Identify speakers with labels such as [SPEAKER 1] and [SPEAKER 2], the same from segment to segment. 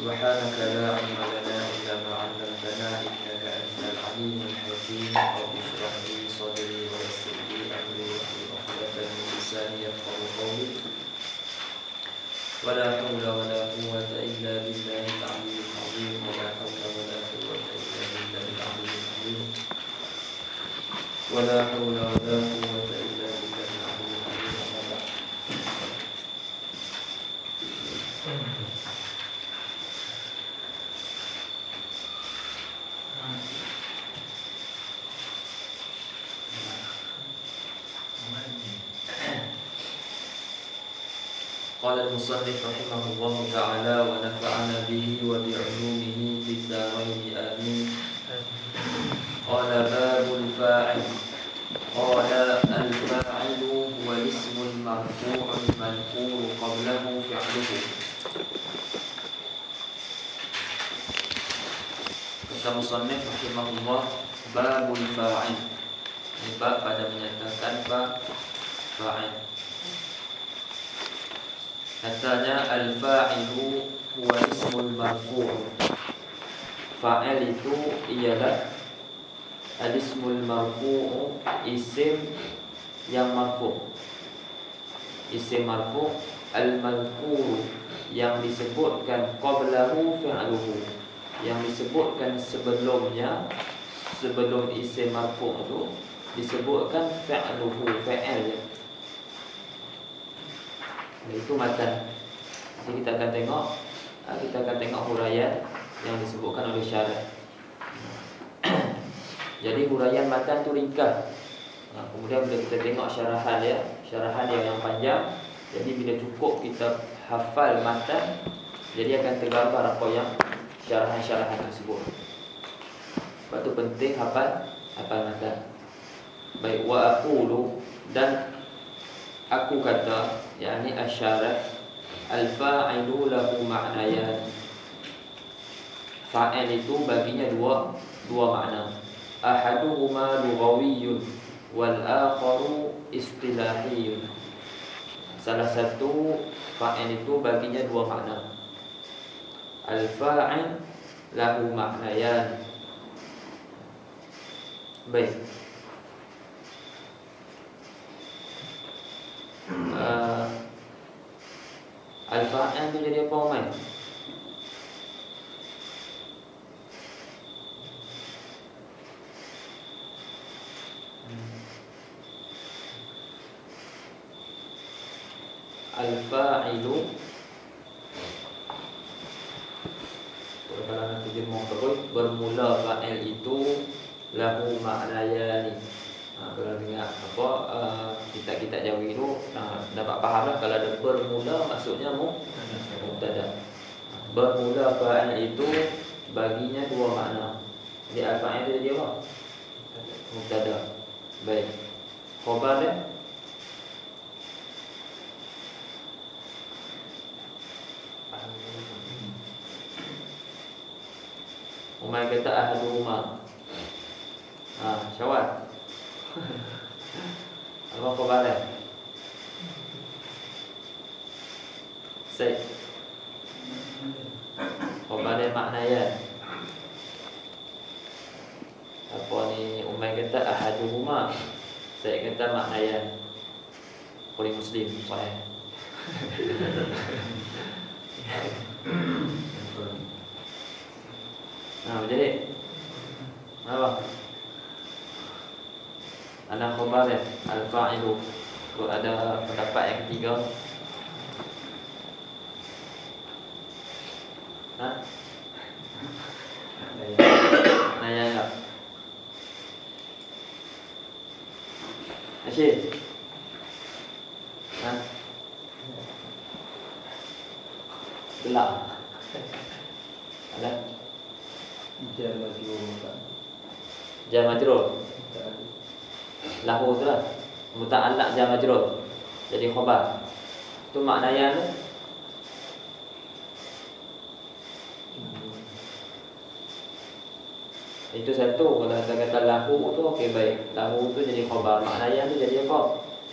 [SPEAKER 1] سبحانك لا علم لنا إلا ما علمتنا إنك أنت العليم الحكيم رب اشرح لي صدري ويسر لي أمري واحلل عقدة من لساني يفقهوا قولي ولا حول ولا قوة إلا بالله العلي العظيم ولا حول ولا قوة إلا بالله العلي العظيم ولا حول ولا قوة إلا بالله العلي العظيم أما بعد. قال المصنف رحمه الله تعالى ونفعنا به وبعلومه في الدارين آمين. قال باب الفاعل. قال الفاعل هو الاسم المرفوع المذكور قبله فعله. Kata musannif rahimahullah, babul fa'il. Bab pada menyatakan fa'il. Katanya al-fa'ilu huwa ismul marfu'. Fa'il itu ialah al-ismul marfu', isim yang marfu'. Isim marfu' al-madhkur, yang disebutkan qablahu fi'luhu, yang disebutkan sebelumnya, sebelum isim marfu' itu disebutkan fi'luhu, fa'il. Itu matan. Jadi kita akan tengok huraian yang disebutkan oleh syarah. Jadi huraian matan itu ringkas. Kemudian bila kita tengok syarahan dia, syarahan yang panjang. Jadi bila cukup kita hafal matan, jadi akan tergambar apa yang syarahan-syarahan tersebut. Sebab itu penting hafal matan. Baik, wa aqulu, dan aku kata, yakni asyarah, al-fa'ilu lahu ma'nayan. Fa'il itu baginya dua makna. Ahaduhuma lughawiyyun wal akharu istilahiyyun. Salah satu fa'il itu baginya dua makna. Al-fa'il lahu ma'nayan. Baik. Al-fa'il itu jadi apa, Umay? Al-fa'ilu, kalau nanti dia mau sebut, bermula fa'il itu lahu ma'nayani. Kalau dengar kitab-kitab Jawi itu dapat fahamlah, kalau ada bermula maksudnya mubtada. Bermula fa'il itu baginya dua makna. Jadi al-fa'il itu jadi apa? Mubtada. Baik. Khabar dia? Umar kata ahaduhuma. Syawal. Apa khabarnya? Saya khabarnya maknanya apa ni? Umar kata ahaduhuma, saya kata maknanya. Qul Muslim sahih. Jadi apa? Ada khabar al-fa'ilu. Kalau ada pendapat yang ketiga, nanya enggak? Asyik. Gelap. Ada? Jar majrur. Lahu tu lah, muta'allaq jar majrur, jadi khabar. Itu maknanya tu itu satu. Kalau kata lahu tu okey, baik. Lahu tu jadi khabar, maknanya tu jadi apa?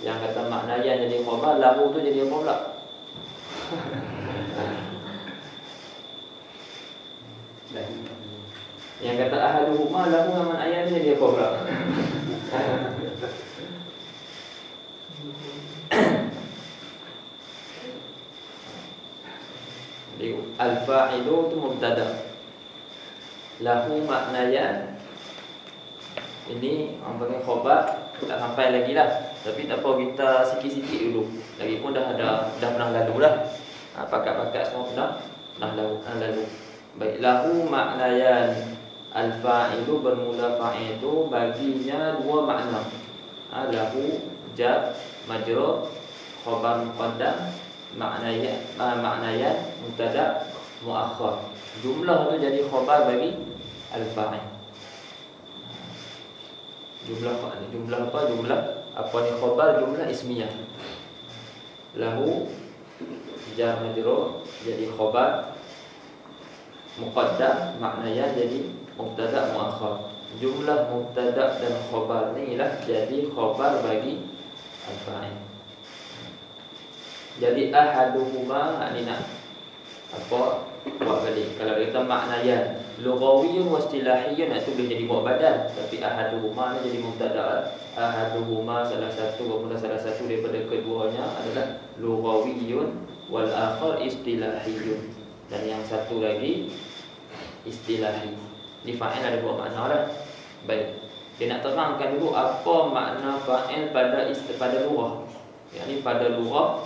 [SPEAKER 1] Yang kata maknanya jadi khabar, lahu tu jadi apa pula? Yang kata ahaduhuma lahu man ayat ni dia apa pula? Al-fa'ilu tu mubtada. Lahu maknayan. Ini orang panggil khabar, tak sampai lagi lah. Tapi tak apa, kita sikit-sikit dulu. Lagipun dah pernah lalu dah. Pakat-pakat semua pernah lalu. Baik, lahu maknayan. Al-fa'ilu bermula fa'il itu baginya dua makna. Lahu jar majrur khabar muqaddam, maknayan mubtada muakhar. Jumlah tu jadi khabar bagi al-fa'il. Jumlah apa? Jumlah apa ni khabar? Jumlah ismiyah. Lahu jar majrur jadi khabar muqaddam, maknanya jadi mubtada muakhar. Jumlah mubtada dan khabar ni lah jadi khabar bagi al-fa'il. Jadi ahaduhuma ni nak apa? Buat balik. Kalau kita maknayan lughawiyyun wa istilahiyyun, itu boleh jadi buat badan. Tapi ahaduhuma ni jadi mubtada. Ahaduhuma salah satu, bermula salah satu daripada keduanya adalah lughawiyyun wal akhar istilahiyyun. Dan yang satu lagi istilahi. Di fa'il ada dua makna lah. Baik. Dia nak terangkan dulu apa makna fa'il pada lughah. Yang ni pada lughah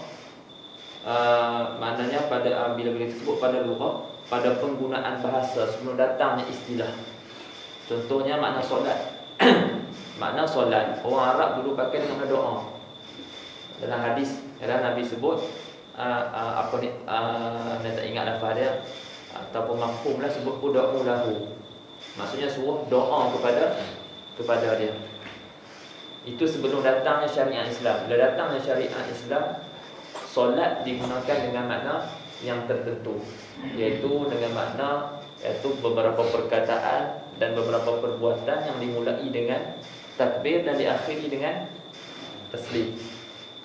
[SPEAKER 1] maknanya pada bila disebut pada lughah, pada penggunaan bahasa sebelum datangnya istilah. Contohnya makna solat. Makna solat orang Arab dulu pakai dengan makna doa. Dalam hadis Nabi sebut apa ni saya tak ingat lafaz dia ataupun mafhumlah, sebut ud'u lahu. Maksudnya suruh doa kepada dia. Itu sebelum datangnya syariat Islam. Bila datangnya syariat Islam, solat digunakan dengan makna yang tertentu, iaitu dengan makna beberapa perkataan dan beberapa perbuatan yang dimulai dengan takbir dan diakhiri dengan taslim,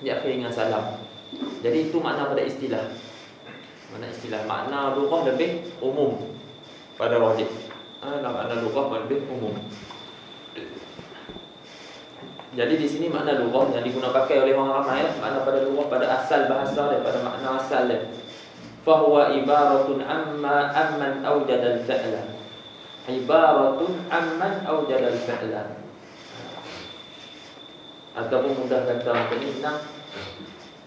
[SPEAKER 1] diakhiri dengan salam. Jadi itu makna pada istilah. Makna lughah lebih umum pada rajih. Makna lughah lebih umum. Jadi di sini makna lughah yang digunakan pakai oleh orang ramai, makna pada lughah pada asal bahasa daripada makna asal dia. Fa huwa ibaratun amman awjada al-fi'la. Ibaratun amman awjada al-fi'la. Ataupun mudah kata macam ni, senang.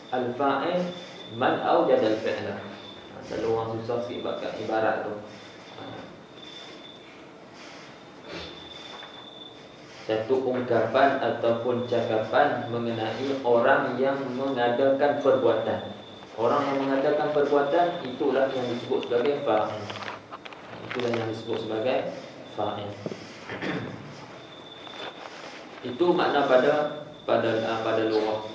[SPEAKER 1] Al-fa'il man awjada al-fi'la. Selalu orang susah sikit pakai ibarat tu. Satu ungkapan ataupun cakapan mengenai orang yang mengadakan perbuatan. Orang yang mengadakan perbuatan, itulah yang disebut sebagai fa'il. Itulah yang disebut sebagai fa'il. Itu makna pada lughah.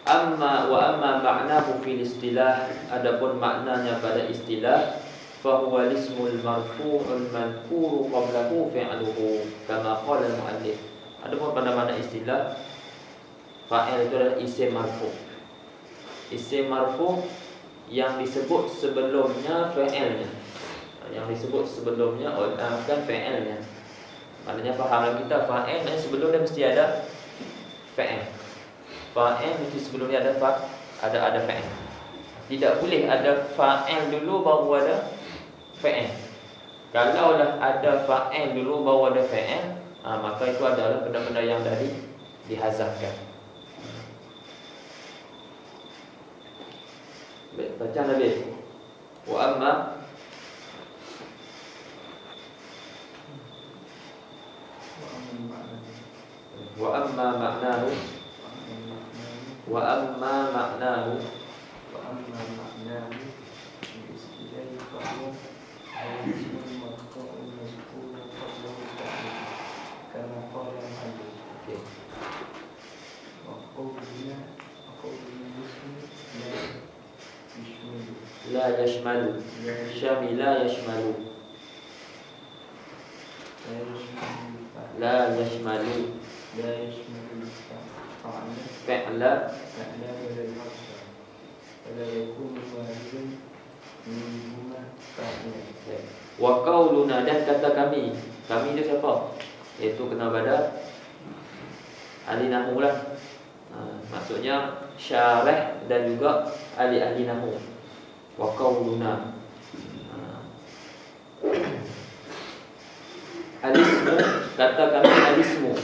[SPEAKER 1] Amma ma'nahu fil istilah, adapun maknanya pada istilah, fahuwa lismul marfu'ul madhkuru qablahu fi'luhu kama qala al-mu'allif. Adapun pada makna istilah, fa'il itu adalah isim marfu'. Isim marfu' yang disebut sebelumnya fa'ilnya. Yang disebut sebelumnya bukan fa'ilnya. Maknanya fahamlah kita, fa'il dan sebelum dia mesti ada fa'il. Fa'il mesti sebelum dia ada fa'il. Tidak boleh ada fa'il dulu baru ada fa'il. Kalaulah ada fa'il dulu baru ada fa'il, maka itu adalah benda-benda yang dihazafkan. Baik, baca Nabi. Wa amma ma'nahu la yashmalu, syamila yashmalu, la yashmalu, fi'la, Wa qauluna, dan kata kami. Kami itu siapa? Iaitu kena pada ahli nahwu lah. Maksudnya syarah dan juga ahli-ahli nahwu. Wa qauluna. Alismu, kata kami alismu.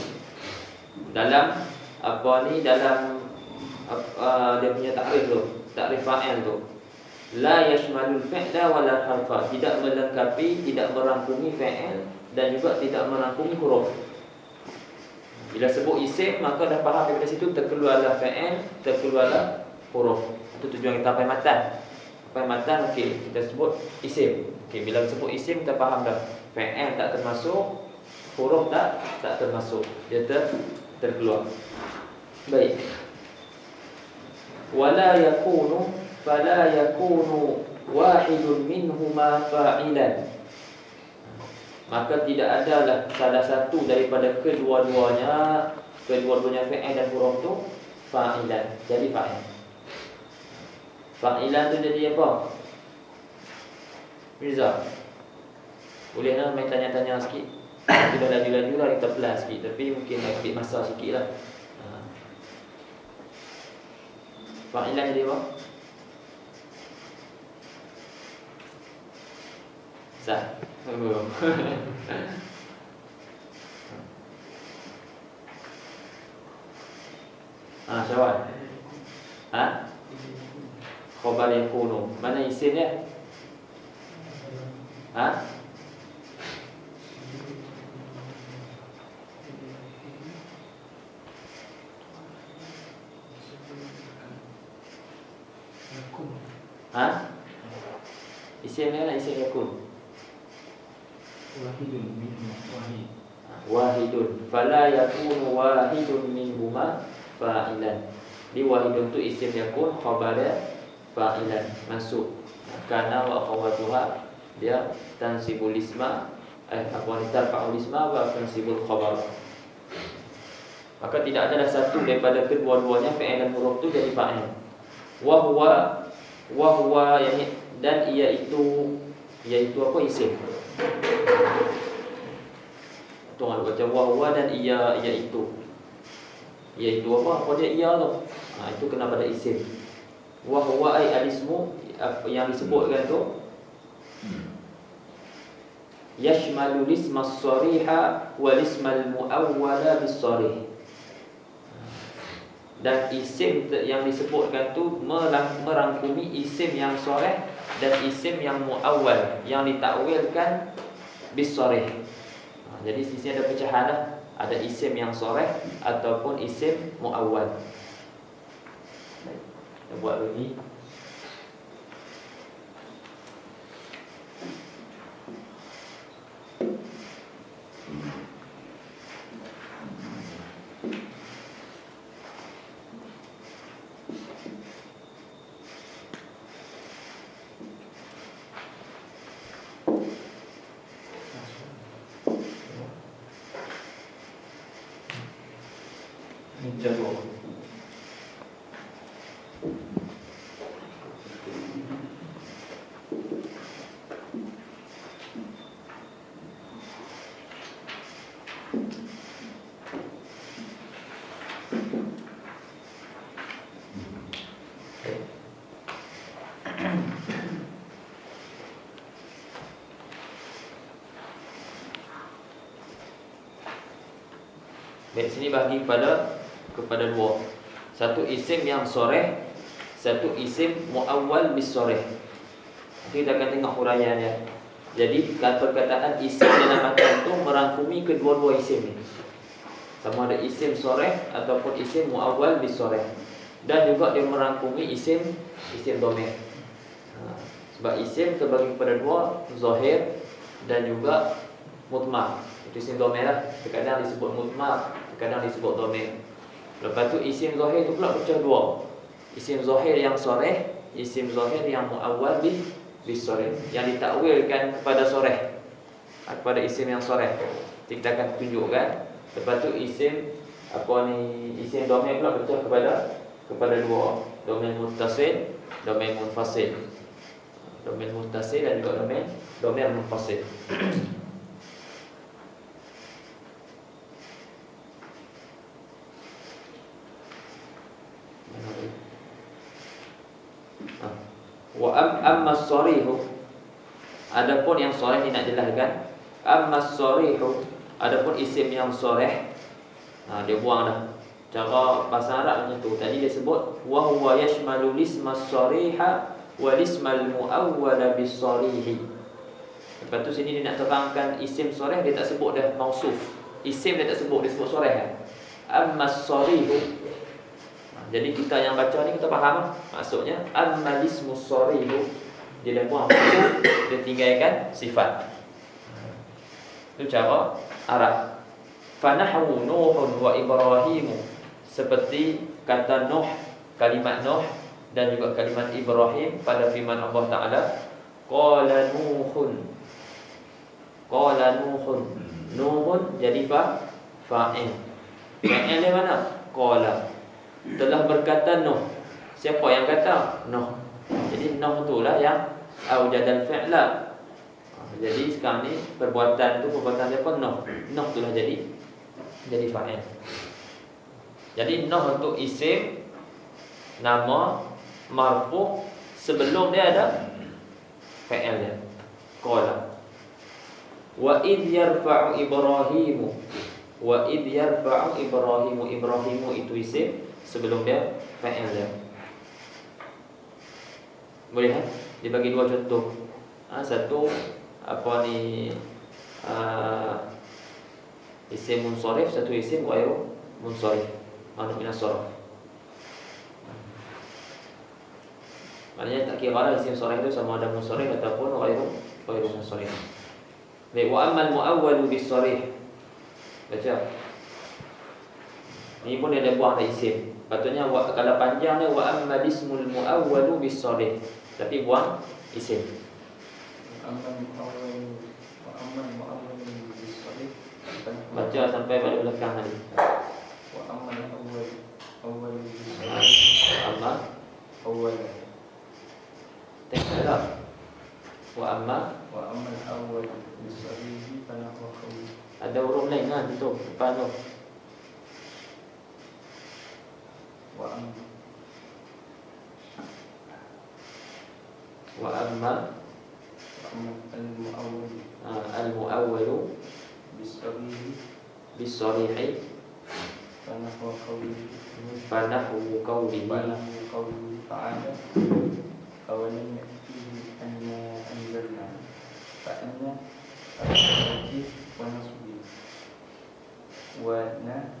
[SPEAKER 1] Dalam apa ni, dalam dia punya takrif tu, takrif fa'il tu. La yashmalul fi'la wala harfa, tidak melengkapi, tidak merangkumi fa'il dan juga tidak merangkumi huruf. Bila sebut isim, maka dah faham daripada situ terkeluarlah fa'il, terkeluarlah huruf. Itu tujuan kita sampai matan. Sampai matan, okey, kita sebut isim. Okey, bila sebut isim kita faham dah. Fa'il tak termasuk, huruf tak termasuk. Dia terkeluar. Baik. Wala yakunu, fala yakunu wahidun minhuma fa'ilan. Maka tidak adalah salah satu daripada kedua-duanya fa'il dan huruf tu fa'ilan. Jadi fa'il. Fa'ilan tu jadi apa? Mirza, boleh nak main tanya-tanya sikit? Kita laju-laju lah, kita pelan sikit. Tapi mungkin nak ambil masa sikit lah. Fa'ilan jadi apa? Sah. Syawal. Khabar yakunu. Mana isim dia? Isim dia lah, isim yakun. Wahidun. Fala yakunu wahidun minhuma fa'ilan. Di wahidun tu isim yakun, khabar dia fa'ilan, masuk. Kana wa akhawatuha, dia tansibul isma, tarfa'ul isma wa tansibul khabar. Maka tidak adalah satu daripada kedua-duanya fa'il dan huruf tu jadi fa'il. Wa huwa yani, dan iaitu apa, isim. Tuan baca wa huwa dan iaitu. Iaitu apa dia ia tu. Itu kena pada isim. Wa huwa ai alismu, yang disebutkan tu yashmalu lisma as-sariha wal ismal muawwala bis-sarih. Dan isim yang disebutkan tu merangkumi isim yang sharih dan isim yang muawwal, yang ditakwilkan bis-sharih. Jadi di sini ada pecahan lah. Ada isim yang sharih ataupun isim muawwal. Kita buat lagi. Jago. Baik, sini bagi kepada dua. Satu isim yang sharih, satu isim muawwal bis sharih. Nanti kita akan tengok huraiannya. Jadi perkataan isim dalam matan itu merangkumi kedua-dua isim ni. Sama ada isim sharih ataupun isim muawwal bis sharih. Dan juga dia merangkumi isim dhamir. Sebab isim terbagi kepada dua, zahir dan juga mudmar. Itu isim dhamir lah. Terkadang disebut mudmar, terkadang disebut dhamir. Lepas tu isim zahir tu pula pecah dua. Isim zahir yang sharih, isim zahir yang muawwal bis sharih, yang ditakwilkan kepada sharih, kepada isim yang sharih. Kita akan tunjukkan. Lepas tu isim isim dhamir pula pecah kepada dua, dhamir muttasil, dhamir munfasil. Dhamir muttasil dan juga dhamir munfasil. Wa amma as-sarihu, adapun yang sharih ini nak jelaskan, amma as-sarihu, adapun isim yang sharih, dia buang dah. Cara bahasa Arab macam tu. Tadi dia sebut wa huwa yashmalu lisma as-sariha wa lismal muawwala bis-sarihi. Lepas tu sini dia nak terangkan isim sharih, dia tak sebut dah mausuf. Isim dia tak sebut, dia sebut sharih. Amma as-sarihu, jadi kita yang baca ni kita faham maksudnya amma lismus sarihu, dia dah buang maksud, dia tinggalkan sifat. Itu cara Arab. Fanahu Nuhun wa Ibrahimu, seperti kata Nuh, kalimat Nuh dan juga kalimat Ibrahim pada firman Allah Taala, qala Nuhun. Qala Nuhun. Nuhun jadi fa'il. Fa'il di mana? Qala. Telah berkata Nuh. Siapa yang kata? Nuh. Jadi Nuh itulah yang aujadal fi'la. Jadi sekarang ni perbuatan siapa? Nuh. Nuh itulah jadi fa'il. Jadi Nuh untuk isim nama marfu sebelum dia ada fa'il dia. Qala. Wa id yarfa'u Ibrahimu. Wa id yarfa'u Ibrahimu. Ibrahimu itu isim sebelum dia fa'il dia. Boleh kan? Dia bagi dua contoh. Satu apa ni, isim munsharif, satu isim ghairu munsharif, manu min as-sarf. Maknanya tak kira lah isim sharif itu sama ada munsharif ataupun ghairu munsharif. Baik, wa ammal muawwalu bis-sharih. Baca. Ini pun dia dah buang dah isim. Patutnya kalau panjang dia wa amma ismul muawwalu bis-sharih, tapi buang isim. Baca sampai pada belakang tadi.
[SPEAKER 2] Wa amma awwal
[SPEAKER 1] Amma
[SPEAKER 2] awwal.
[SPEAKER 1] Tengok tak? Wa amma
[SPEAKER 2] awwal bis-sharih fanahu qawl.
[SPEAKER 1] ada huruf lain kan tu depan tu. Wa amma al-muawwalu bis-sharih fanahu qawli
[SPEAKER 2] ta'ala awalan ya'tihi anna anzalna fa'anna al-wajib wa nasbi wa na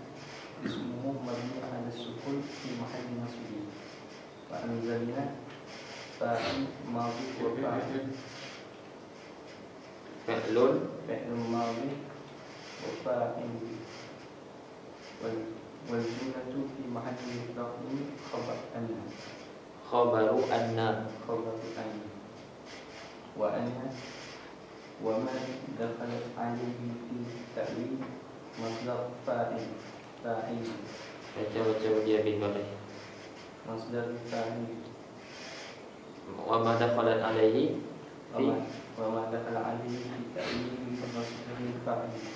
[SPEAKER 2] ismuhu mabni 'ala sukun fi mahalli nasbi wa anzalna fa'il madhi wa fa'il fi'lun madhi wa fa'il wal jumlatu fi mahalli raf'in khabaru anna wa anna wa ma dakhalat 'alayhi fi ta'wil masdar fa'il.
[SPEAKER 1] Baca dia bin balik.
[SPEAKER 2] Masdar fa'il
[SPEAKER 1] Wa ma dakhalat alaihi fi
[SPEAKER 2] wa ma dakhala 'alayhi fi ta'wil masdar fa'il.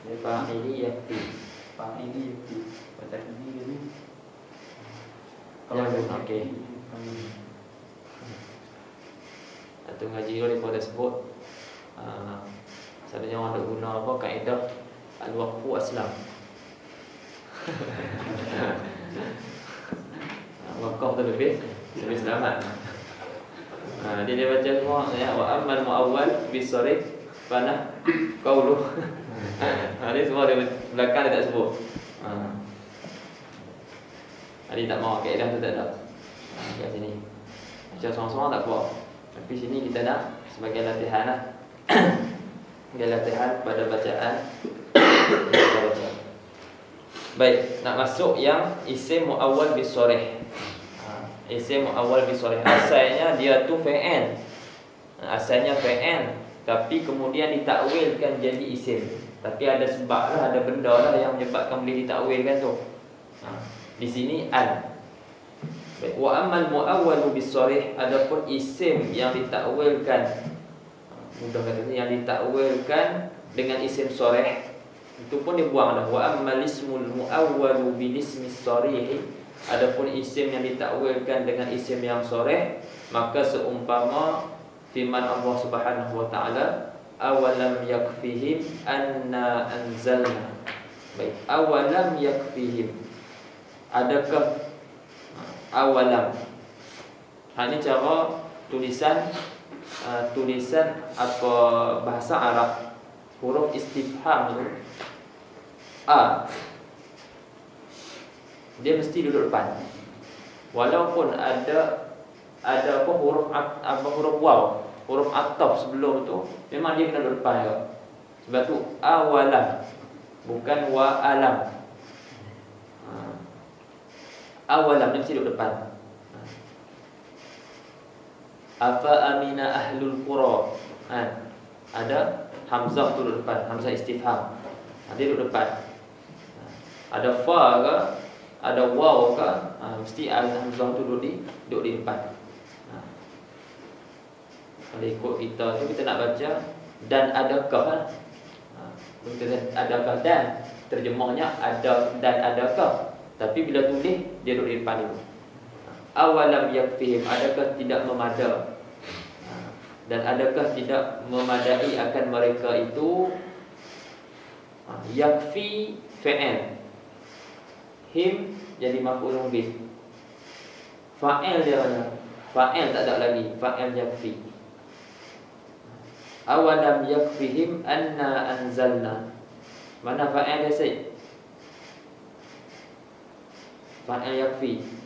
[SPEAKER 1] Fa'ili yakfi.
[SPEAKER 2] Fa'ili yakfi. Pada ini
[SPEAKER 1] okey. Atau ngaji dulu dia pada sebut sebenarnya orang nak guna apa kaedah al-waqfu aslam. Waqaf tu lebih selamat. Dia baca semua ya, wa ammal muawwal bis-sharih fana qaulu. Ini semua dia belakang dia tak sebut. Dia tak mau kaedah tu tak ada. Kat sini. Macam seorang-seorang tak kuat. Tapi sini kita nak sebagai latihan lah. Sebagai latihan pada bacaan kita baca. Baik, nak masuk yang isim muawwal bis-sharih. Isim muawwal bis-sharih asalnya dia tu fa'il. Asalnya fa'il, tapi kemudian ditakwilkan jadi isim. Tapi ada sebab lah, ada benda lah yang menyebabkan boleh ditakwilkan tu. Di sini al. Baik, wa ammal muawwalu bisharih, adapun isim yang ditakwilkan, mudah katanya yang ditakwilkan dengan isim sharih, itu pun dibuang dah. Wa ammal ismul muawwalu bil ismi sharih, adapun isim yang ditakwilkan dengan isim yang sharih, maka seumpama firman Allah Subhanahu wa taala, awalam yakfihim anna anzalna. Baik, awalam yakfihim, adakah awalam. Ini cara tulisan apa bahasa Arab. Huruf istifham itu a, dia mesti duduk depan. Walaupun ada apa huruf waw, huruf ataf sebelum tu, memang dia kena duduk depan juga. Sebab tu awalam, bukan wa alam. Awalam dia mesti duduk depan. Afa amina ahlul qura. Ada hamzah tu duduk depan, hamzah istifham. Dia duduk depan. Ada fa ke, ada waw ke, mesti hamzah tu duduk di depan. Kalau ikut kita tu, kita nak baca dan adakah. Kita adakah dan, terjemahnya ada dan adakah. Tapi bila tulis, dia duduk di depan dulu. Awalam yakfihim, adakah tidak memada, dan adakah tidak memadai akan mereka itu. Yakfi fa'il, him jadi maf'ulun bih. Fa'il dia mana? Fa'il tak ada lagi, fa'il yakfi. Awalam yakfihim anna anzalna. Mana fa'il dia Syed? Fa'il yakfi.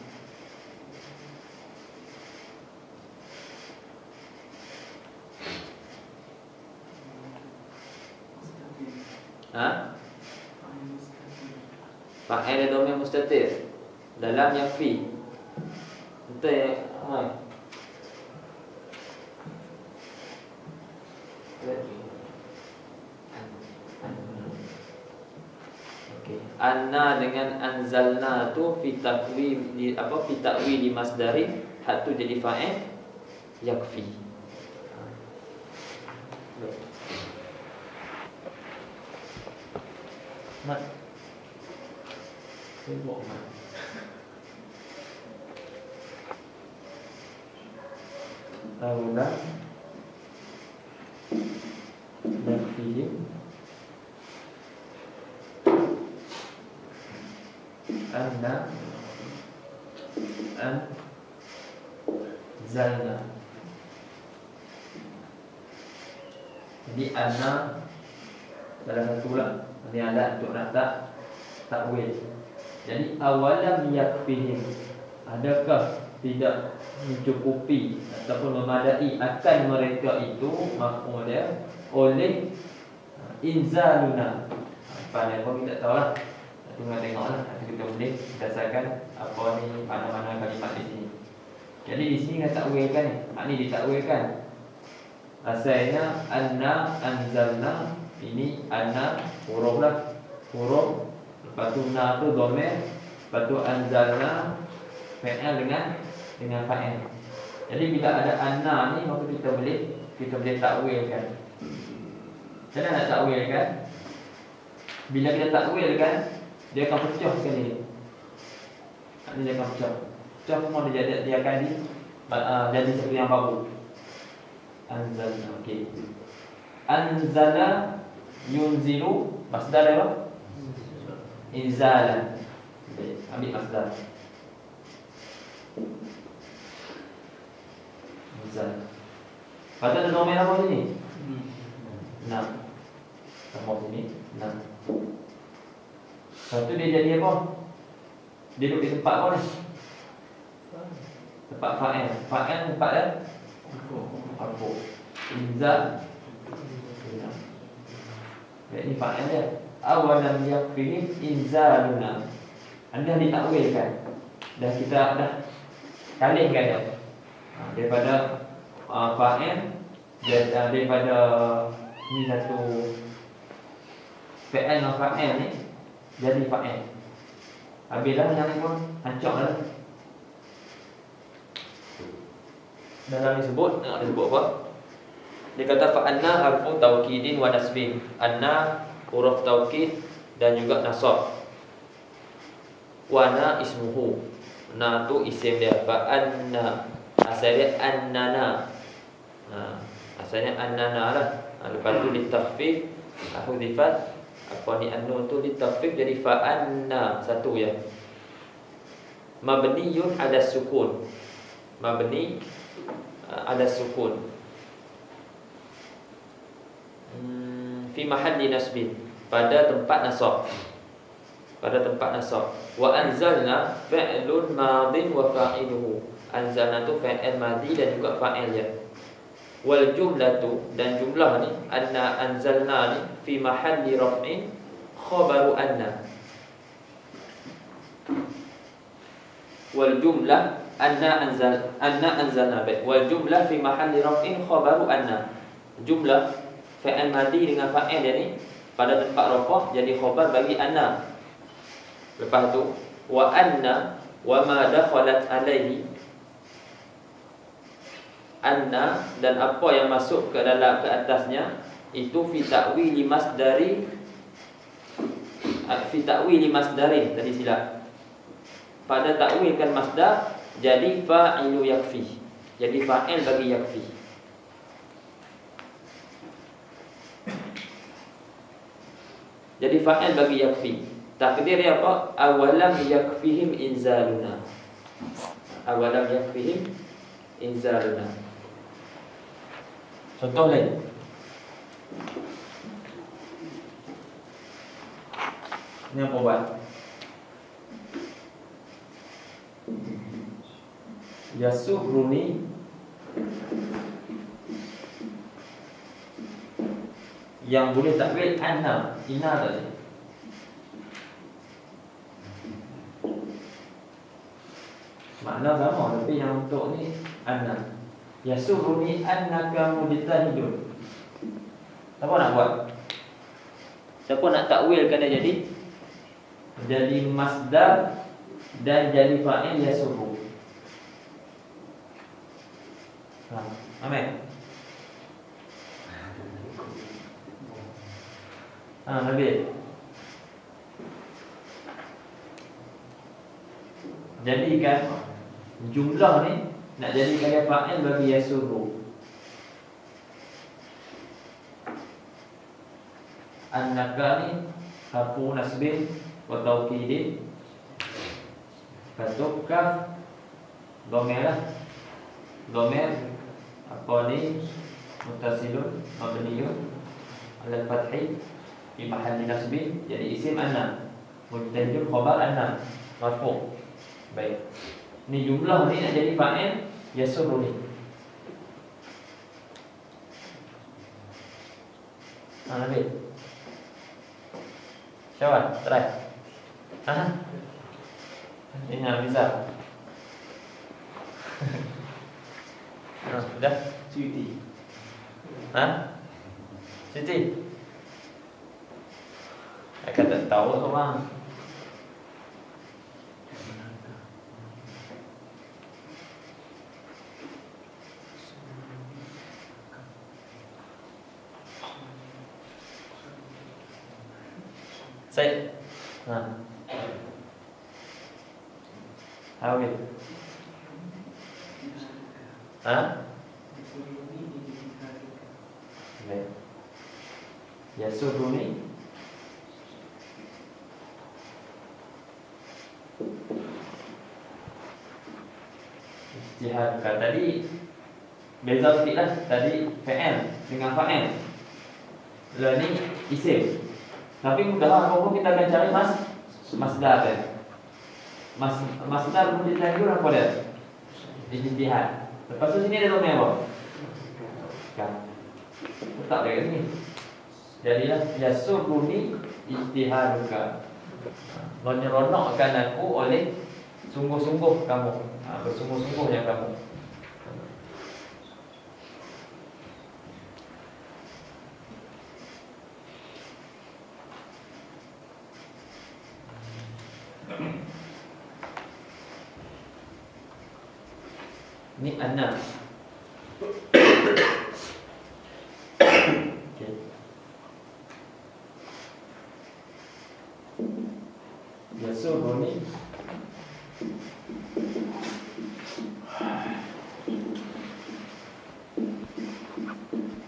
[SPEAKER 1] Fa'il dhamir mustatir dalam yakfi. Betul ya? Okey. Anna dengan anzalna tu fi takwim di apa, fi ta'wil masdari, hak tu jadi fa'il yakfi. Mat. Tengok mat. Aula yakfihim anna anzalna. Jadi anna dalam satu lah, ini alat untuk nak takwil. Jadi awalam yakfihim, adakah tidak mencukupi ataupun memadai akan mereka itu, maf'ul dia, oleh inzaluna. Pandai pun kita tahu lah, tengok lah, nanti kita boleh berdasarkan apa ni, mana-mana kalimat di sini. Jadi di sini kan takwilkan ni, ni ditakwilkan. Asalnya anna anzalna, ini anna huruf lah, huruf, lepas tu na tu dhamir, lepas tu anzalna fa'il dengan fa'il. Jadi bila ada anna ni, maka kita boleh takwilkan. Macam mana nak takwilkan? Bila kita takwilkan, dia akan pecah sekali ni. Dia akan pecah. Pecah semua dia akan jadi seperti yang baru. Anzalna, okey. Anzala yunzilu, masdar apa? Inzalan. Okey, ambil masdar. Inzal. Pada ada domain apa sini? 6. Tambah sini 6. Lepas tu dia jadi apa? Dia duduk di tempat apa ni? Tempat fa'il. Fa'il tempat dia marfu. Inzal. Ini fa'il dia. Awalam yakfihim inzaluna. Anda ditakwilkan. Dah kita dah kalihkan dia. Daripada fa'il, daripada ni satu fa'il dengan fa'il ni jadi fa'il. Habislah yang ni pun hancur dah. dalam disebut apa? Dia kata fa anna harfu taukidin wa nasbin. Anna huruf taukid dan juga nasab. Wa na ismuhu. Na tu isim dia. Fa anna asalnya annana. Asalnya annana lah. Lepas tu ditakhfif hudifat apa ni annun tu ditakhfif jadi fa anna satu ya. Mabniyun ala sukun. Mabni ada sukun fi mahalli nasbin, pada tempat nasab. Pada tempat nasab. Wa anzalna fi'lun madin wa fa'iluhu. Anzalna tu fi'il madhi dan juga fa'ilnya. Wal jumlatu, dan jumlah ni anna anzalna ni fi mahalli raf'in khabaru anna. Wal jumlah anna anzalna wal jumlah fi mahalli raf'in khabaru anna. Jumlah fa'il madhi dengan fa'il dia ni pada tempat rafah jadi khabar bagi anna. Lepas tu wa anna wa ma dakhalat alaihi, anna dan apa yang masuk ke dalam ke atasnya itu fi ta'wili masdarin tadi silap. Pada takwilkan masdar jadi fa'ilu yakfi. Jadi fa'il bagi yakfi. Jadi fa'il bagi yakfi. Takdir dia apa? Awalam yakfihim inzaluna. Awalam yakfihim inzaluna. Contoh lain. Ini apa buat? Yasurruni yang boleh takwil anna, inna tadi. Makna sama tapi yang untuk ni anna. Yasurruni annaka mujtahidun. Siapa nak buat? Siapa nak takwilkan dia jadi masdar dan jadi fa'il yasurru. Amin. Habis. Jadikan jumlah ni nak jadikan dia fa'il bagi yasurru. Annaka ni harfu nasbin wa taukidin. Bentuk kaf dhamir lah. Dhamir apa ni muttasilun mabniyun ala fathi fi mahalli nasbin jadi isim anna. Mujtahidun khabar anna marfu'. Baik. Ni jumlah ni nak jadi fa'il yasurru ni. Habis. Syawal, try. Ini yang bisa. Sudah?
[SPEAKER 2] Cuti.
[SPEAKER 1] Cuti? Aku tak tahu tu bang. Saya How it? Yasurruni ijtihad. Tadi beza sikit lah. Tadi fa'il dengan fa'il. Lah ni isim. Tapi mudah apa kita akan cari masdar kan. Masdar mujtahid apa dia? Ijtihad. Lepas tu sini ada dhamir apa? Kan. Letak dia kat sini. Jadilah yasurruni ijtihaduka. Menyeronokkan aku oleh sungguh-sungguh kamu. Bersungguh-sungguhnya kamu. Ni anna. Yasurruni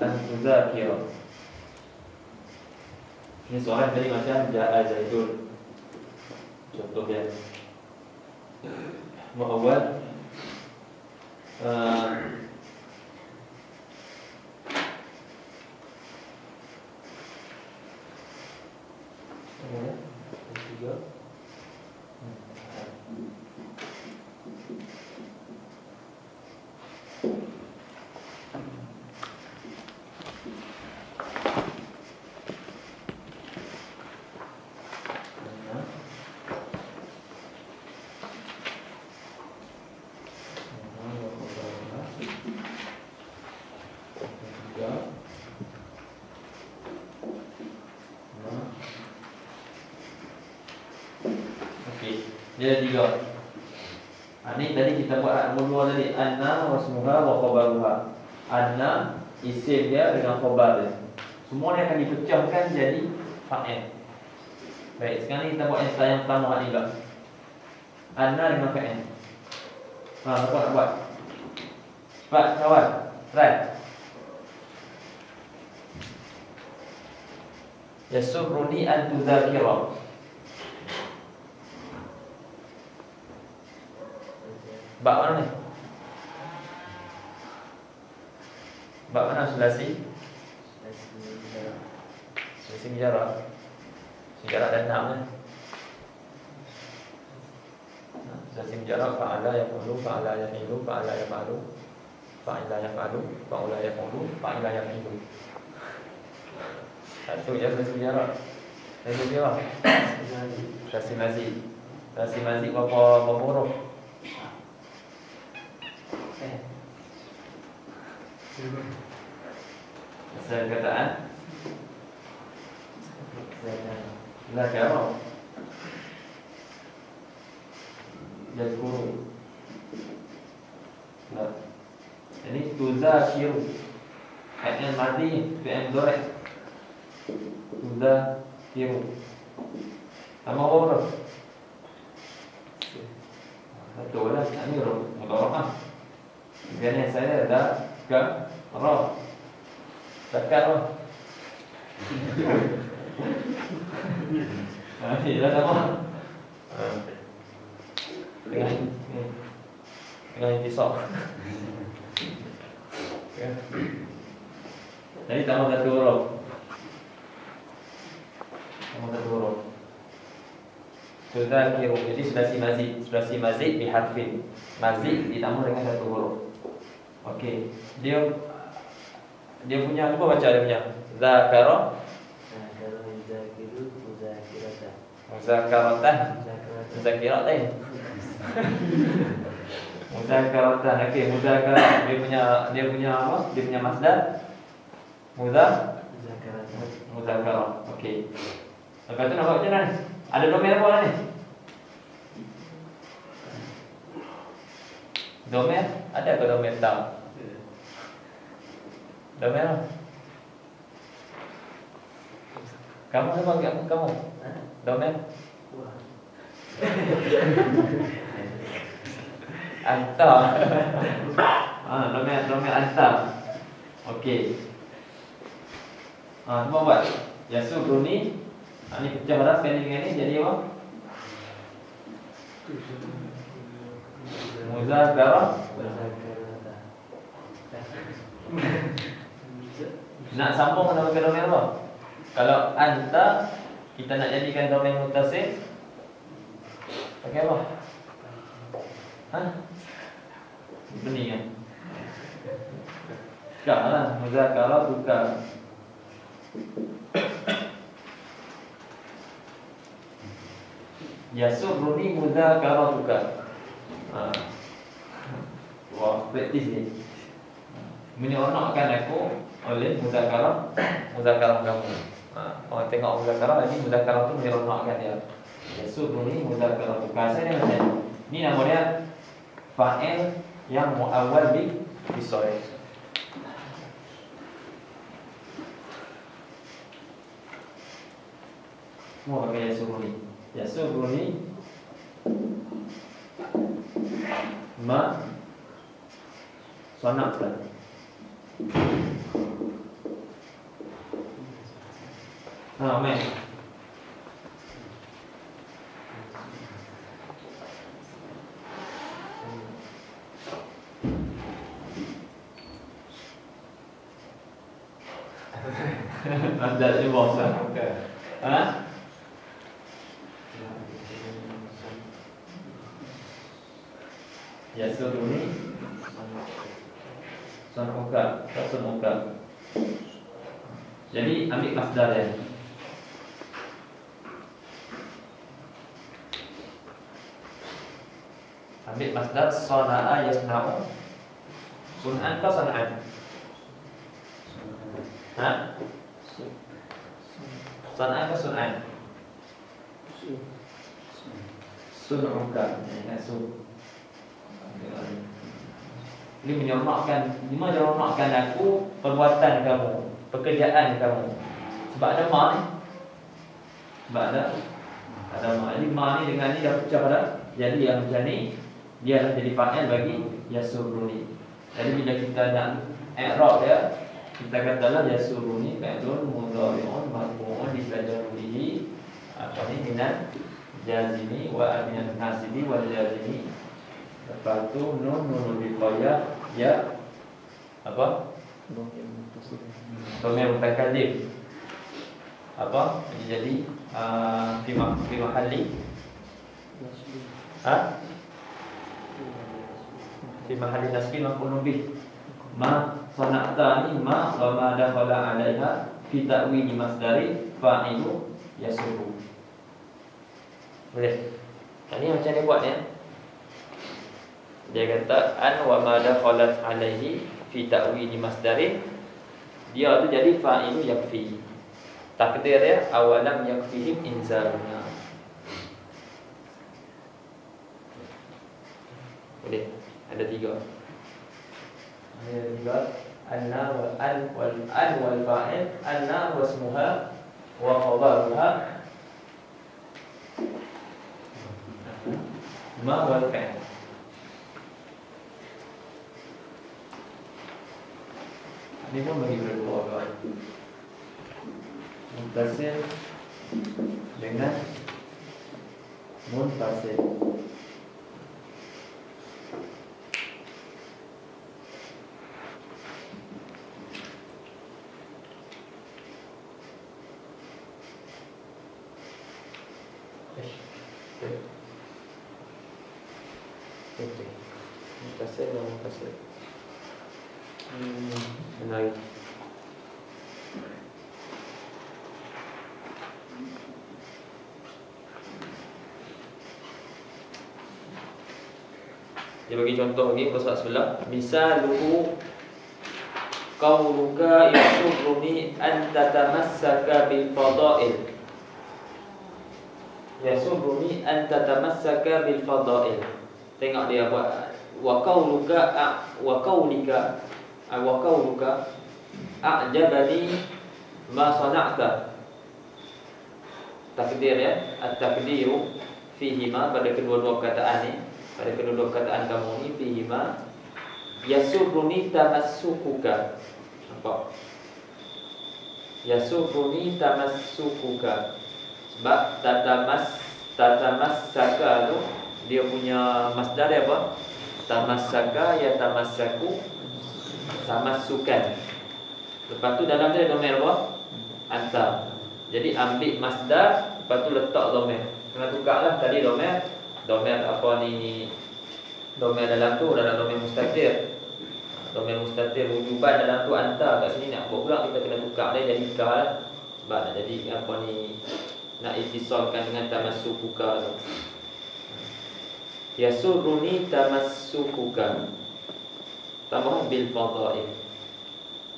[SPEAKER 1] an tuzakira. Ini soalan tadi macam ja'a Zaidun. Contoh dia muawwal dia ada 3. Ini tadi kita buat nombor 2 tadi, anna wasmuha wa khabaruha. Anna isim dia dengan khabar dia. Semua ni akan dipecahkan jadi fa'il. Baik, sekarang ni kita buat yang pertama ni juga. Anna dengan fa'il. Apa nak buat? Cepat kawan. Try. Yasurruni an tuzakira. Bab mana ni? Bab mana sulasi? Sulasi mujarrad. Mujarrad dan nam kan? Sulasi mujarrad fa'ala yaf'ulu, fa'ala yaf'ilu, fa'ala yaf'alu, fa'ila yaf'alu, fa'ula yaf'ulu, fa'ila yaf'ilu. Satu je sulasi mujarrad. Satu dia apa? Sulasi mazid. Sulasi mazid berapa huruf? Asal kataan Zakara Yazkuru. Nah, ini tuzakiru. Fi'il madhi, fi'il mudhari'. Tuzakiru. Sama huruf. Betul lah, ini huruf mudhari'. Biasanya saya ada ka ra. Zakar. Ini dah sama. Dengan intisab. Jadi tambah satu huruf. Tambah satu huruf. Tuzakiru. Jadi sulasi mazid. Sulasi mazid biharfin. Mazid ditambah dengan satu huruf. Okey. Dia punya, cuba baca dia punya. Zakara.
[SPEAKER 2] Zakara yuzakiru muzakiratan.
[SPEAKER 1] Muzakaratan. Muzakiratan. Muzakaratan. Okey, muzakarah. Dia punya apa? Dia punya masdar.
[SPEAKER 2] Muzakaratan.
[SPEAKER 1] Muzakarah. Okey. Lepas tu nak buat macam mana ni? Ada domain apa ni? Domain? Ada ke domain tahu? Domain apa? Kamu apa kamu? Domain? Anta. Domain anta. Okey. Cuba buat. Yasurruni. Ini pecah dah sekali dengan ni jadi apa? Muzakarah. Nak sambung dengan domain apa? Kalau anta kita nak jadikan domain muttasil, pakai apa? Benih kan? Sekarang muzakarah tukar. Yasurruni muzakarah tukar. Wah, praktis ni. Menyeronokkan aku oleh muzakarah kamu. Orang tengok muzakarah lagi, muzakarah tu menyeronokkan dia. Yasurruni muzakarah tukar. Saya macam ni nama dia fa'il yang muawwal bi bisoy. Semua pakai yasurruni. Yasurruni ma sana'ta. Amin. Ada di bawah. Ha? Yasuruni sanuka, sanuka. Jadi ambil masdar ya. Ambil masdar sana'a yasna'u. Sun'an atau sana'an? Ha? Sana'an atau sun'an? Sun'uka. Ya, sun. Ini menyomakkan aku perbuatan kamu, pekerjaan kamu. Sebab ada ma ni. Sebab ada ma. Jadi ma ni dengan ni dah pecah dah. Jadi yang macam ni dia akan jadi fa'il bagi yasuruni. Jadi bila kita nak i'rab dia, kita katalah yasuruni fa'ilun mudhari'un marfu'un bi tajrudihi apa ni minan jazimi wa aminan nasibi wal jazimi. Lepas tu nun wiqayah ya apa? Dhamir mutakallim. Apa? Jadi fi mahalli fi mahalli nasbi maf'ulun bih. Ma sana'ta ni ma wa ma dakhala 'alaiha fi ta'wili masdari fa'ilu yasuru. Boleh. Ini macam ni buat ya. Dia kata an wa ma dakhalat 'alaihi fi ta'wili masdarin. Dia tu jadi fa'ilu yakfi. Takdir dia awalam yakfihim inzaluna. Boleh. Ada tiga. Anna wal wal fa'il anna wasmuha wa khabaruha ma wal fa'il. Ini pun bagi berdua kawan. Muntasil dengan munfasil. Muntasil dan munfasil. Menarik. Dia bagi contoh lagi untuk soal sebelah. Misaluhu qauluka yasurruni an tatamassaka bil fada'il. Yasurruni an tatamassaka bil fada'il. Tengok dia buat wa qauluka wa qaulika wa qauluka a'jabani ma sana'ta. Takdir ya, at-takdiru fihima pada kedua-dua perkataan ni. Pada kedua-dua perkataan kamu ni fihima yasurruni tamassukuka. Apa? Yasurruni tamassukuka. Sebab tatamassaka tu dia punya masdar dia apa? Tamassaka ya tamassaku tamassukan. Lepas tu dalam dia dhamir apa? Anta. Jadi ambil masdar, lepas tu letak dhamir. Kena tukarlah tadi dhamir apa ni? Dhamir dalam tu dalam dhamir mustatir. Dhamir mustatir wujuban dalam tu anta. Kat sini nak buat pula kita kena tukar dia jadi ka. Sebab nak jadi apa ni? Nak ittisalkan dengan tamassukuka tu. Yasurruni tamassukuka. Tambah bil fadha'il.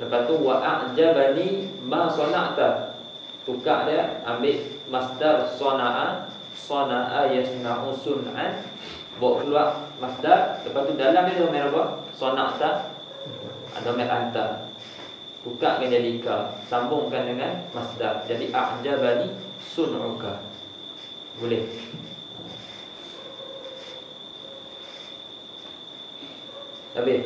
[SPEAKER 1] Lepas tu wa a'jabani ma sana'ta. Tukar dia, ambil masdar sana'a. Sana'a yasna'u sun'an. Bawa keluar masdar. Lepas tu dalam dia dhamir apa? Sana'ta. Dhamir anta. Tukarkan jadi ka. Sambungkan dengan masdar. Jadi a'jabani sun'uka. Boleh. Habis.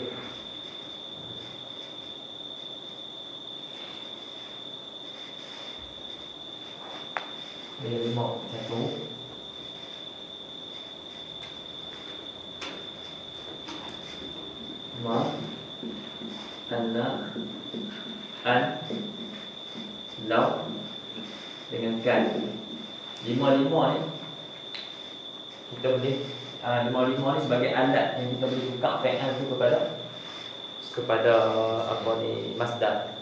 [SPEAKER 1] Dia 5 satu. Ma anna an law dengan kan. 5 ni kita boleh 5 ni sebagai alat yang kita boleh tukar fi'il tu kepada apa ni, masdar.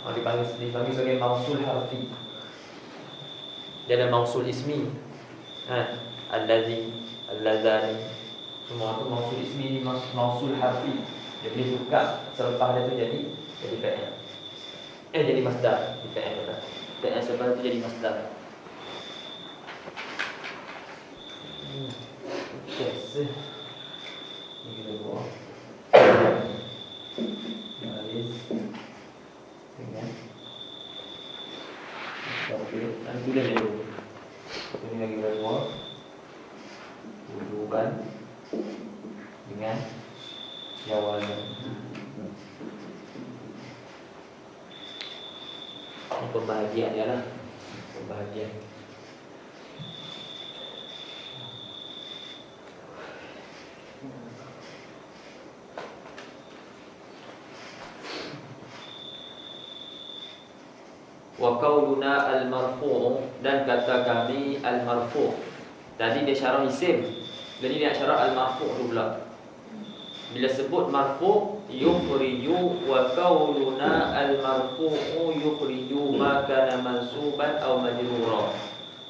[SPEAKER 1] Dipanggil sebagai mausul harfi. Dia ada mausul ismi. Allazi, allazani. Semua tu mausul ismi ni mausul harfi. Dia boleh tukar selepas dia tu jadi fi'il. Jadi masdar di fi'il tu. Fi'il selepas tu jadi masdar. Yes. Ini kita buat. Baris dengan okey, nanti dah dulu. Ini lagi kita buat. Hubungan dengan jawaban. Ini pembahagian dia lah. Pembahagian. Wa qauluna al-marfu', dan kata kami al-marfu'. Tadi dia syarah isim. Jadi dia nak syarah al-marfu' tu pula. Bila sebut marfu' yukhriju, wa qauluna al-marfu'u yukhriju ma kana mansuban aw majrura.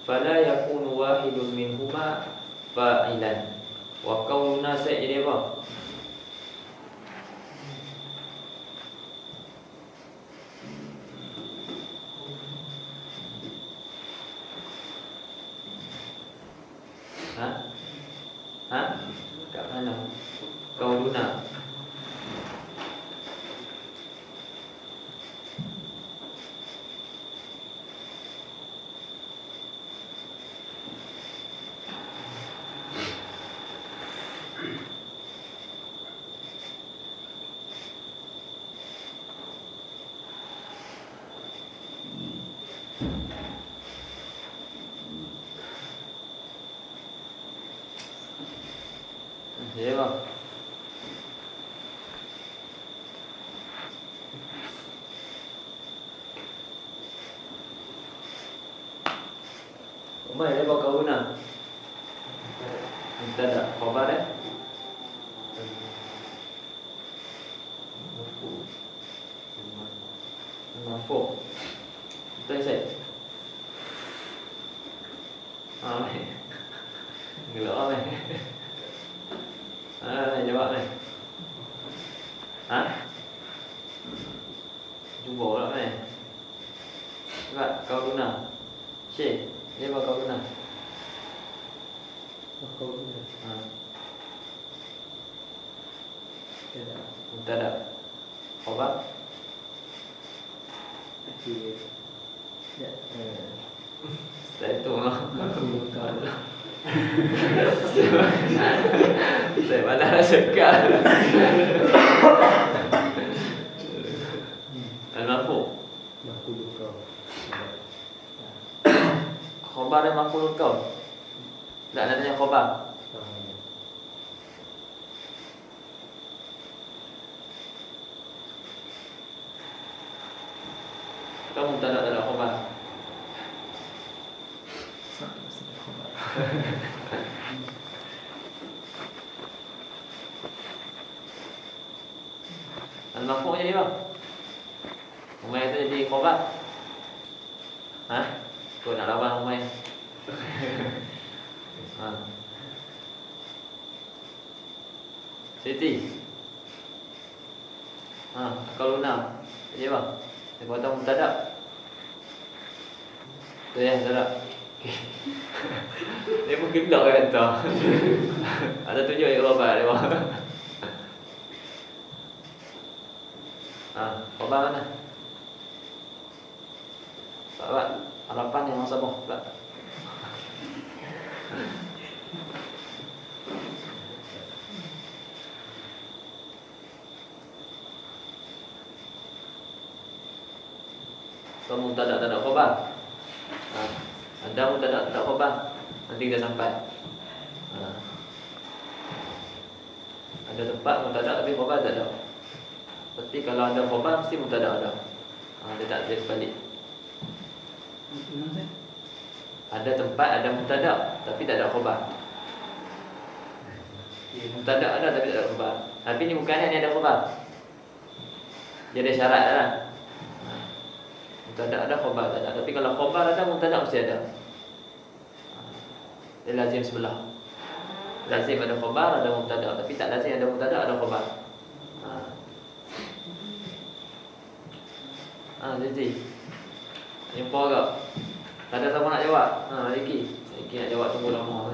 [SPEAKER 1] Fala yakunu wahidun minhuma fa'ilan. Wa qauluna saya jadi apa? Kat mana? Qauluna. Ya bang. Umay dia bawa qauluna. Minta tak khabar eh? Marfu. Betul saya. Gelap ni. Jawab ni. Cuba lah ni. Cepat kau guna. Syekh, dia apa kau guna?
[SPEAKER 2] Kau guna.
[SPEAKER 1] Tak ada. Khabar?
[SPEAKER 2] Okey. Ya.
[SPEAKER 1] Saya tu lah. Saya mana nak cakap. Al-marfu.
[SPEAKER 2] Makhluk kau.
[SPEAKER 1] Khabar dan makhluk kau. Tak nak tanya khabar. Kamu tak ada khabar. Al-marfu' jadi apa? Umay itu jadi khabar. Kau nak lawan Umay. Siti. Kalau Luna jadi apa? Dia kata mubtada. Tu ya, tak. Dia pun gelak kan tu. Ada tunjuk je khabar dia. Khabar mana? Pak, harapan yang masa boh, Pak. Kalau mubtada tak ada khabar. Ada mubtada tak ada khabar. Nanti kita sampai. Ada tempat mubtada tapi khabar tak ada. Tapi kalau ada khabar mesti mubtada ada. Dia tak boleh balik. Ada tempat ada mubtada tapi tak ada khabar. Mubtada ada tapi tak ada khabar. Tapi ni bukan ni ada khabar. Dia ada syarat dah. Mubtada ada khabar tak ada. Tapi kalau khabar ada mubtada mesti ada. Dia lazim sebelah. Lazim ada khabar ada mubtada, tapi tak lazim ada mubtada ada khabar. Jadi jumpa agak. Tak ada siapa nak jawab? Riki nak jawab tunggu lama.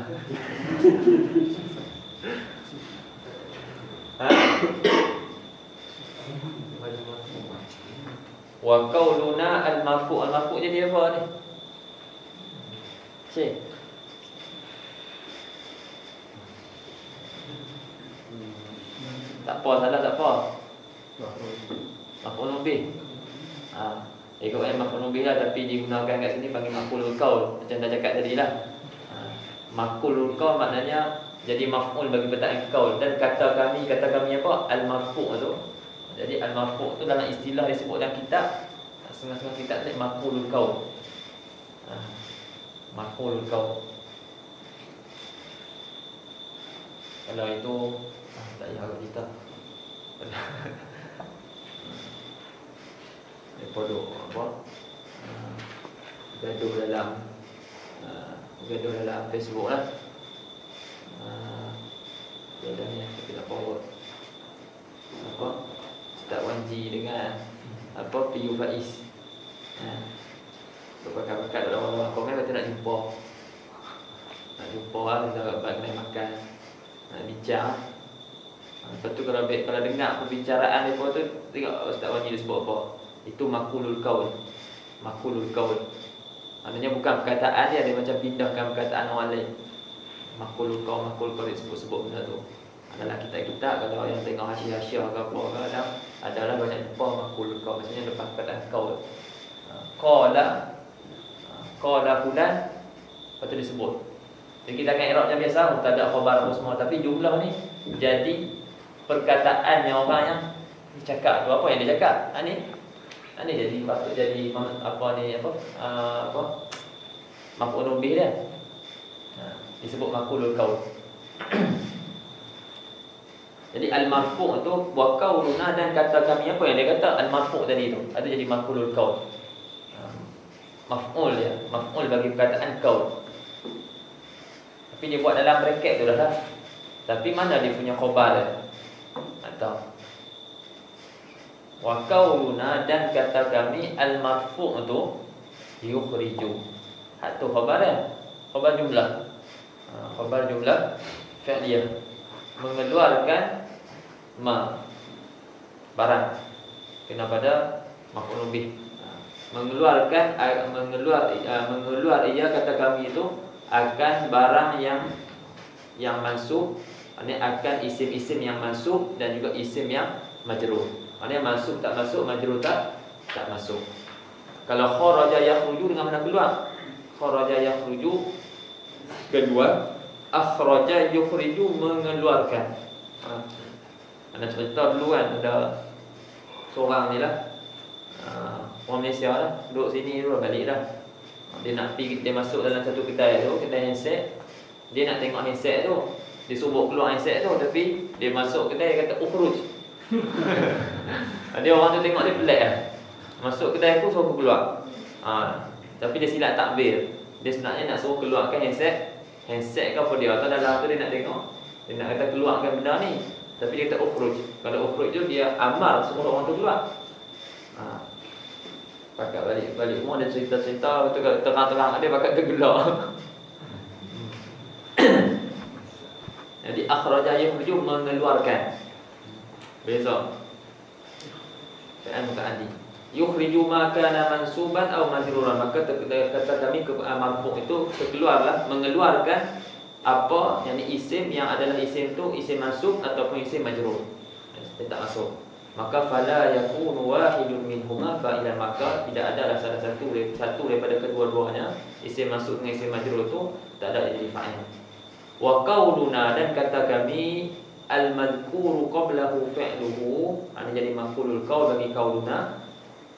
[SPEAKER 1] Wa qauluna al-marfu'. Al-marfu' jadi apa ni? Cik. Tak apa, salah tak apa. Maf'ul bih. Ikut maf'ul bih lah, tapi digunakan kat sini panggil maf'ulul qaul. Macam dah cakap tadi lah. Maf'ulul qaul maknanya jadi maf'ul bagi perkataan qaul. Dan kata kami apa? Al-marfu' tu. Jadi al-marfu' tu dalam istilah disebut dalam kitab. Setengah-setengah kitab tu maf'ulul qaul. Maf'ulul qaul. Kalau itu tak payah agak kita. Daripada apa? Gaduh dalam Facebook lah. Gaduh ni kita tak forward. Apa? Ustaz Wanji dengan apa? PU Faiz. Berpakat-pakat dalam orang-orang komen kata nak jumpa. Nak jumpa lah, kita dapat kena makan. Nak bincang. Lepas tu kalau dengar perbicaraan mereka tu, tengok Ustaz Wanji dia sebut apa. Itu maqulul qaul. Maqulul qaul. Maknanya bukan perkataan dia macam pindahkan perkataan orang lain. Maqulul qaul, maqul qaul disebut-sebut benda tu. Adalah kitab-kitab kalau yang tengok hasiah-hasiah ke apa ke adalah banyak jumpa maqulul qaul. Maksudnya lepas perkataan qaul. Qala fulan, lepas tu disebut. Jadi kita akan i'rab macam biasa, mubtada khabar apa semua, tapi jumlah ni jadi perkataan yang orang yang cakap tu, apa yang dia cakap. Ni jadi patut jadi maf'ulun bih dia. Disebut maqulul qaul. Jadi al-marfu' tu wa qauluna, dan kata kami apa yang dia kata al-marfu' tadi tu. Ada jadi maqulul qaul. Maf'ul dia, maf'ul bagi perkataan qaul. Tapi dia buat dalam bracket tu dah lah. Tapi mana dia punya khabar dia? Atau wa qauluna, dan kata kami al-marfu' tu yukhriju. Hak tu khabar dia. Khabar jumlah. Khabar jumlah fi'liyah. Mengeluarkan barang kena pada maf'ul bih. Mengeluar ia kata kami itu akan barang yang mansub. Ini akan isim-isim yang mansub dan juga isim yang majrur. Maknanya mansub tak masuk, majrur tak masuk. Kalau kharaja yakhruju dengan mana keluar? Kharaja yakhruju keluar, akhraja yukhriju mengeluarkan. Ada cerita dulu kan, ada seorang ni lah, orang Malaysia lah, duduk sini dulu balik dah. Dia masuk dalam satu kedai tu, kedai handset. Dia nak tengok handset tu, dia suruh keluar handset tu, tapi dia masuk kedai, dia kata ukhruj. Dia orang tu tengok dia pelik lah. Masuk kedai tu suruh keluar. Tapi dia silap takbir. Dia sebenarnya nak suruh keluarkan handset ke apa dia, atau dalam tu dia nak tengok, dia nak kata keluarkan benda ni. Tapi dia kata ukhruj. Kalau ukhruj tu dia amar suruh orang tu keluar. Pakat balik semua dia cerita-cerita, betul kalau terang-terang dia pakat tergelak. Jadi akhraja yukhriju mengeluarkan. Beza. Fi'il muta'addi. Yukhriju ma kana mansuban aw majruran. Maka kata kami marfu' itu keluarlah, mengeluarkan apa, yakni isim yang adalah isim tu isim mansub ataupun isim majrur. Dia tak masuk. maka fala yakunu wahidun minhuma fa'ilan, maka tidak adalah salah satu daripada kedua-duanya isim masuk dengan isim majrur itu tak ada jadi fa'il. Wa qauluna, dan kata kami, al-madhkuru qablahu fi'luhu, ini jadi maf'ulul qaul bagi qauluna.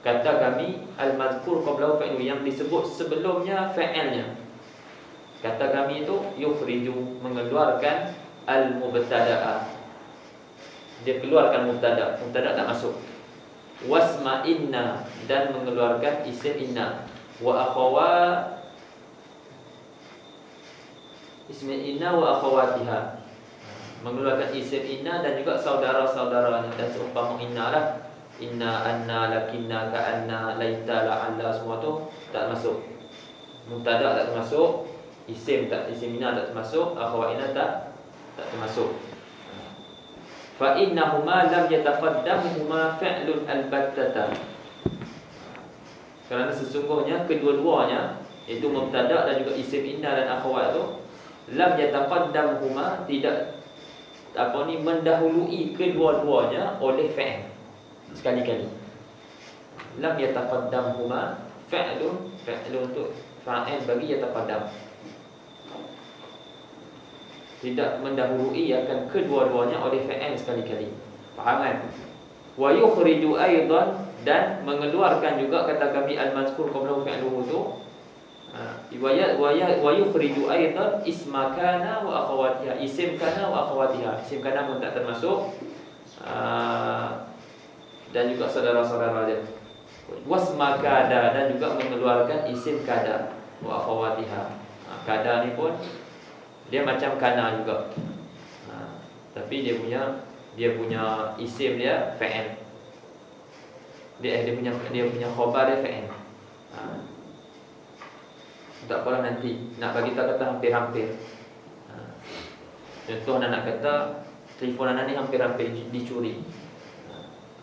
[SPEAKER 1] Kata kami al-madhkur qablahu fi'luhu, yang disebut sebelumnya fa'ilnya. Kata kami itu yukhriju, mengeluarkan al-mubtada'a, dia keluarkan mubtada tak masuk. Wasma inna, dan mengeluarkan isim inna. Wa akhawat, isim inna wa akhawatiha, mengeluarkan isim inna dan juga saudara-saudaranya. Dan seumpama inna lah, inna, anna, lakinna, ka'anna, laita, la'alla, semua tu tak masuk. Mubtada tak termasuk, isim inna tak termasuk, akhawat inna tak termasuk. Fa innahuma lam yataqaddamuhuma fi'lun albattata, kerana sesungguhnya kedua-duanya, iaitu mubtada dan juga isim inna dan akhawat tu, lam yataqaddamuhuma, tidak mendahului kedua-duanya oleh fi'il sekali-kali. Lam yataqaddamuhuma fi'lun tu fa'il bagi yataqaddam, tidak mendahului akan kedua-duanya oleh fi'il sekali-kali. Faham kan? Wa yukhriju aidan, dan mengeluarkan juga, kata kami al-mazkur qablahu fi'luhu tu, wa yukhriju aidan isma kana wa akhawatiha, isim kana wa akhawatiha, isim kana pun tak termasuk, dan juga saudara-saudara dia. Wasma kada, dan juga mengeluarkan isim kada wa akhawatiha. Kada ni pun dia macam kana juga, tapi dia punya isim dia fa'il, dia punya khabar dia fa'il. Tak apalah, nanti nak bagi tak kata hampir-hampir. Contoh nak kata telefon anak ni hampir-hampir dicuri.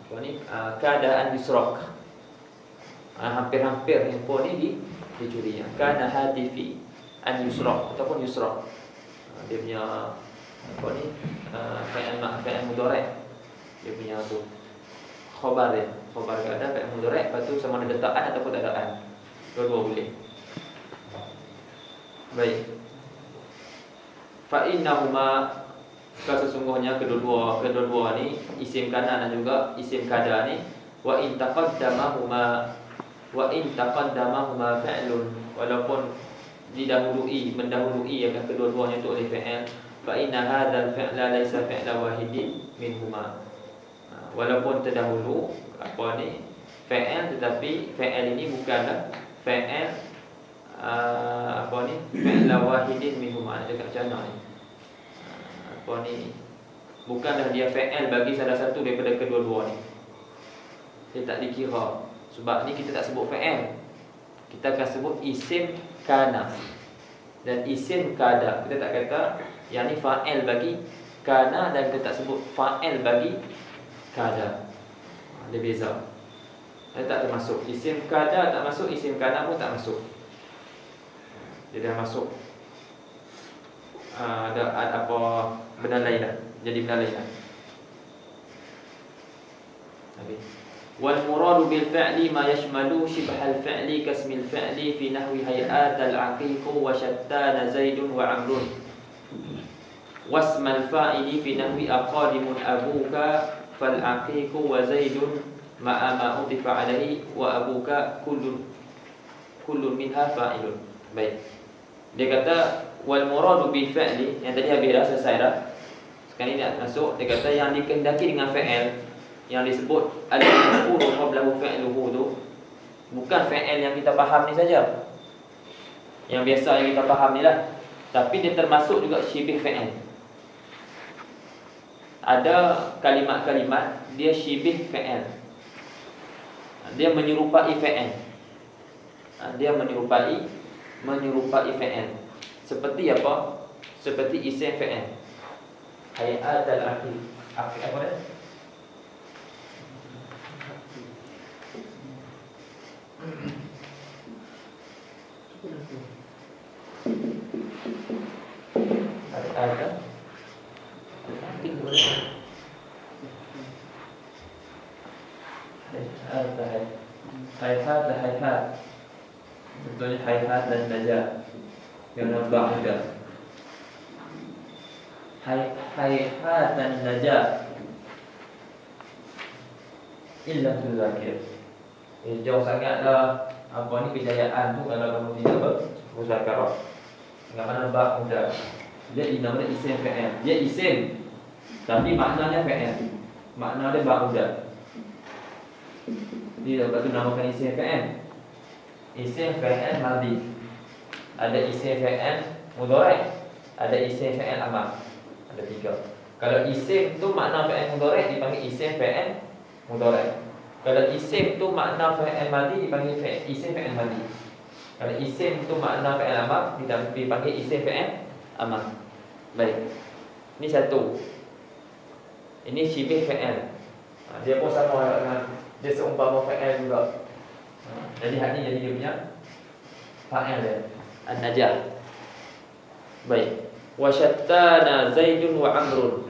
[SPEAKER 1] Apa ni? Keadaan yusrak. Hampir-hampir handphone ni dicuri. Kana hatifi an yusrak ataupun yusrak. Dia punya apa ni? Fa'il mudhari'. Dia punya tu khabar dia. Khabar keadaan fa'il mudhari', lepas tu sama ada ta'an ataupun tak ta'an. Dua-dua boleh. Baik. Fa innahuma, sesungguhnya kedua-dua ni, isim kana dan juga isim kada ni, wa in taqaddamahuma fi'lun, walaupun mendahului akan kedua-duanya itu oleh fi'il, fa inna hadzal fi'la laysa fi'la wahidin minhuma, walaupun terdahulu apa ni fi'il, tetapi fi'il ini bukanlah fi'il fi'la wahidin minhuma. Dekat macam mana ni, bukanlah dia fi'il bagi salah satu daripada kedua-dua ni. Dia tak dikira. Sebab ni kita tak sebut fi'il, kita akan sebut isim kana dan isim kada. Kita tak kata yang ni fa'il bagi kana, dan kita tak sebut fa'il bagi kada. Ada beza. Dia tak termasuk. Isim kada tak masuk, isim kana pun tak masuk. Dia dah masuk ada apa benda lain dah. Jadi benda lain dah. Habis. Wal muradu bil fi'li ma yashmalu shibhal fi'li kasmil fi'li fi nahwi hay'atal aqiq wa shattana zaidun wa amrun. Wasmal fa'ili fi nahwi aqadimun abuka fal aqiq wa zaidun ma'a ma udifa alaihi wa abuka kullun minha fa'ilun. Baik. Dia kata wal muradu bil fi'li, yang tadi habis dah, selesai dah. Sekarang ni nak masuk, dia kata yang dikehendaki dengan fi'il, yang disebut al-maf'ulu qablahu fi'luhu tu, bukan fi'il yang kita faham ni saja, yang biasa yang kita faham ni lah, tapi dia termasuk juga syibih fi'il. Ada kalimat-kalimat dia syibih fi'il, dia menyerupai fi'il. Dia menyerupai fi'il. Seperti apa? Seperti isim fi'il. Hay'atul aqiq. Aqiq apa dia? Ada. Aqiq boleh. Hayhat dan hayhat. Contohnya hayhat dan najah. Yang nampak mudah. Hayhat dan najah. Illa tuzakir. Jauh sangatlah apa ni kejayaan tu kalau kamu tidak bermuzakarah. Dengan mana bab mudah. Dia dinamakan isim fa'il. Dia isim tapi maknanya fa'il. Makna dia bab mudah. Dia dapat dinamakan isim fa'il. Isim fa'il madhi. Ada isim fa'il mudhari', ada isim fa'il amar. Ada 3. Kalau isim tu makna fa'il mudhari' dipanggil isim fa'il mudhari'. Kalau isim tu makna fa'il madhi dipanggil isim fa'il madhi. Kalau isim tu makna fa'il amar dipanggil isim fa'il amar. Baik. Ini satu. Ini syibih fa'il. Dia pun sama dengan dia seumpama fa'il juga. Jadi hal ni jadi dia punya fa'il dia. An-najah. Baik. Wa syattana Zaidun wa Amrun.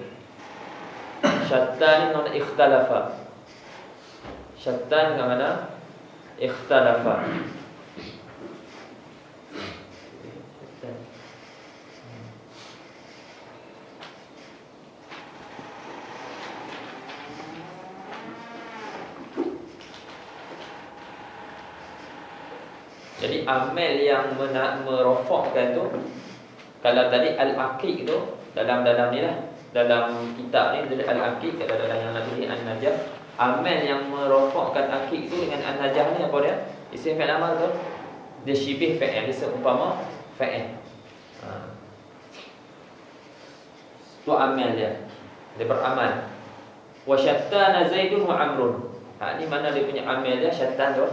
[SPEAKER 1] Syattan ni makna ikhtalafa. Syattan dengan mana? Ikhtalafa. Jadi amal yang merofakkan tu, kalau tadi al-aqiq tu dalam ni lah, dalam kitab ni al-aqiq, kalau dalam yang lagi an-najah, amal yang merofakkan aqiq tu dengan an-najah ni apa dia? Isim fa'il amal tu dia syibih fa'il, dia seumpama fa'il. Tu amal dia. Dia beramal. Wa syattana Zaidun wa Amrun. Ni mana dia punya amal dia syattan tu?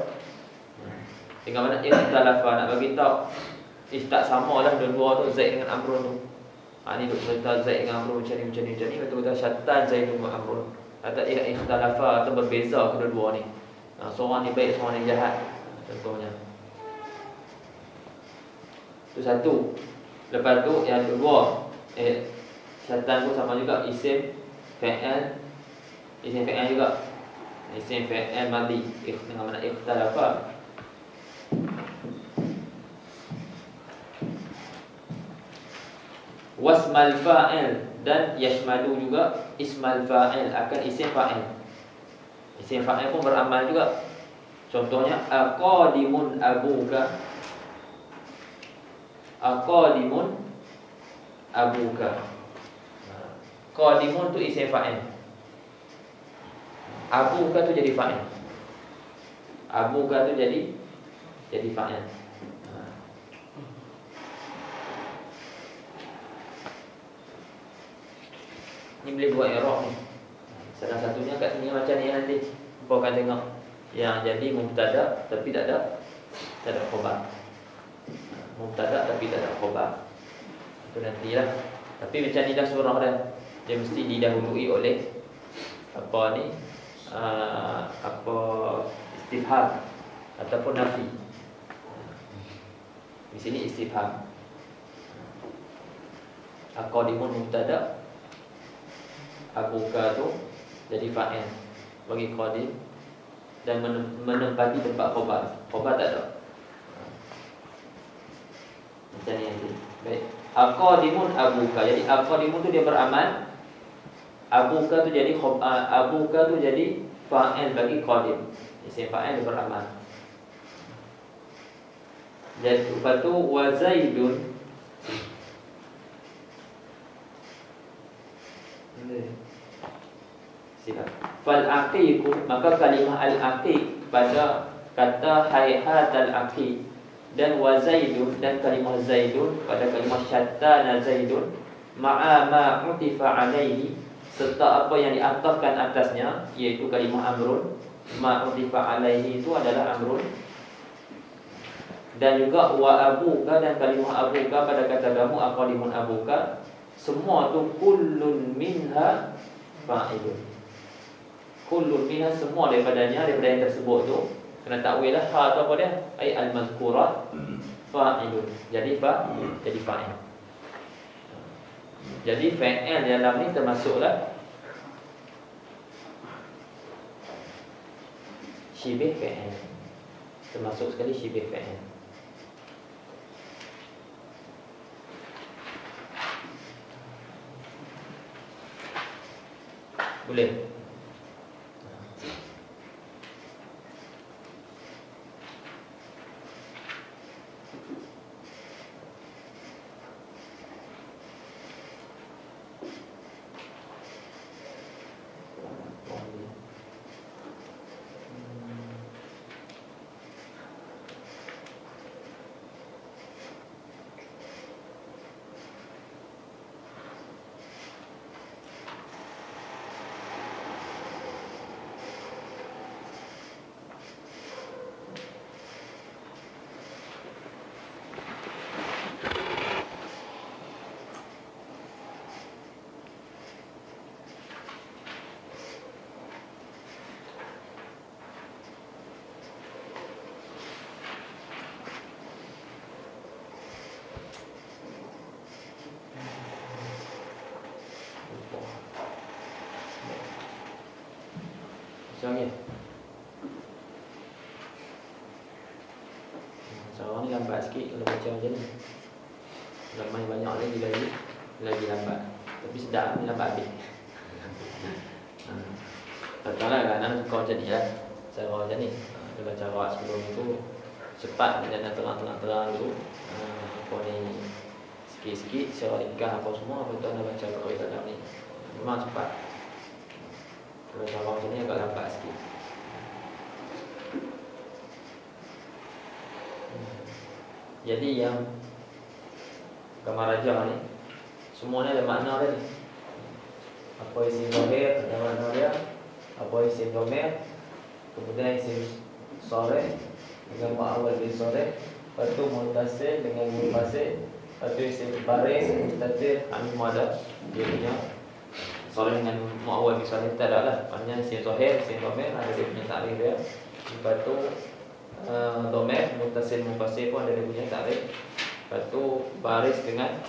[SPEAKER 1] Dengan mana ikhtalafa, nak bagi tahu tak samalah dua-dua tu Zaid dengan Amrun tu. Ni duk cerita Zaid dengan Amrun macam ni. Betul-betul syattan Zaidun wa Amrun. Kata ikhtalafa atau berbeza kedua-dua ni. Seorang ni baik, seorang ni jahat. Contohnya. Itu satu. Lepas tu yang kedua, syattan pun sama juga isim fa'il. Isim fa'il juga. Isim fa'il madhi dengan mana ikhtalafa. Wasmal fa'il dan yashmalu juga ismal fa'il akan isim fa'il. Isim fa'il pun beramal juga. Contohnya aqadimun abuka. Aqadimun abuka. Qadimun tu isim fa'il. Abuka tu jadi fa'il. Abuka tu jadi fa'il. Ni boleh buat i'rab ni. Salah satunya kat sini macam ni nanti. Kau akan tengok yang jadi mubtada tapi tak ada khabar. Mubtada tapi tak ada khabar. Itu nantilah. Tapi macam ni dah surah dah. Dia mesti didahului oleh apa ni? Istifham ataupun nafi. Di sini istifham. Aqadimun mubtada, abuka tu jadi fa'il bagi qadim dan menempati tempat khabar. Khabar tak ada. Macam ni nanti. Baik. Aqadimun abuka. Jadi aqadimun tu dia beramal. Abuka tu jadi fa'il bagi qadim. Isim fa'il dia beramal. Jadi lepas tu wa Zaidun. Fal aqiq, maka kalimah al aqiq pada kata hayhat al aqiq dan wa Zaidun dan kalimah Zaidun pada kalimah syattana Zaidun ma'a ma utifa alaihi serta apa yang diatafkan atasnya iaitu kalimah Amrun. Ma utifa alaihi itu adalah Amrun. Dan juga wa abuka dan kalimah abuka pada kata kamu aqalimun abuka, semua tu kullun minha fa'ilun. Kullun minha, semua daripada yang tersebut tu kena takwil lah. Ha tu apa dia? Ai al-mazkurat fa'ilun. Jadi fa'il. Jadi fa'il dalam ni termasuklah syibih fa'il. termasuk sekali syibih fa'il. Boleh. Macam seorang ni lambat sikit kalau baca macam ni. Ramai banyak lagi lambat. Tapi sedap ni lambat habis. Kalau anak suka macam ni lah. Cara macam ni. Kalau cara sebelum tu cepat dan terang dulu. Apa ni sikit-sikit cara nikah apa semua, lepas tu anda baca kalau dalam ni. Memang cepat. Kalau cara macam ni agak lambat sikit. Jadi yang Kamar Raja ni semuanya ada makna dia ni. Apa isim zahir ada makna dia, apa isim dhamir, kemudian isim sharih dengan mu'awwal bil sharih, lepas tu muttasil dengan munfasil, lepas tu isim baris, mustatir, semua ada dia punya sharih dengan mu'awwal bil sharih tak ada lah. Maknanya isim zahir, isim dhamir ada dia punya takrif dia. Lepas tu dhamir, muttasil, munfasil pun ada dia punya takrif. Lepas tu baris dengan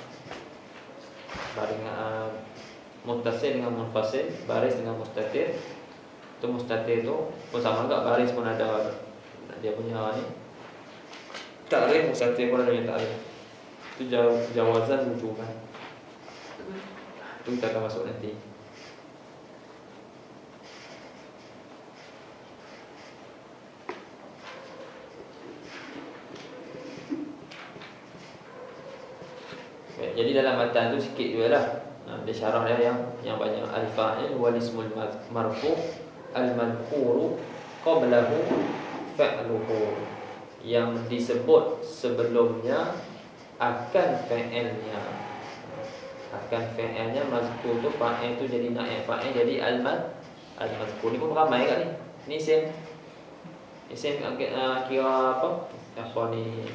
[SPEAKER 1] muttasil dengan munfasil, baris dengan mustatir. Tu mustatir tu pun sama juga, baris pun ada dia punya ni takrif, mustatir pun ada dia takrif. Tu jawazan wujuban. Tu kita akan masuk nanti. Jadi dalam matan tu sikit jugalah. Dia syarah dia yang banyak al-fa'il wal ismul marfu al-madhkuru qablahu fa'luhu, yang disebut sebelumnya akan fa'ilnya. Akan fa'ilnya, mazkur tu fa'il tu jadi naib fa'il, jadi al-mazkur. Ni pun ramai kat ni. Ni isim kira apa? Apa ni?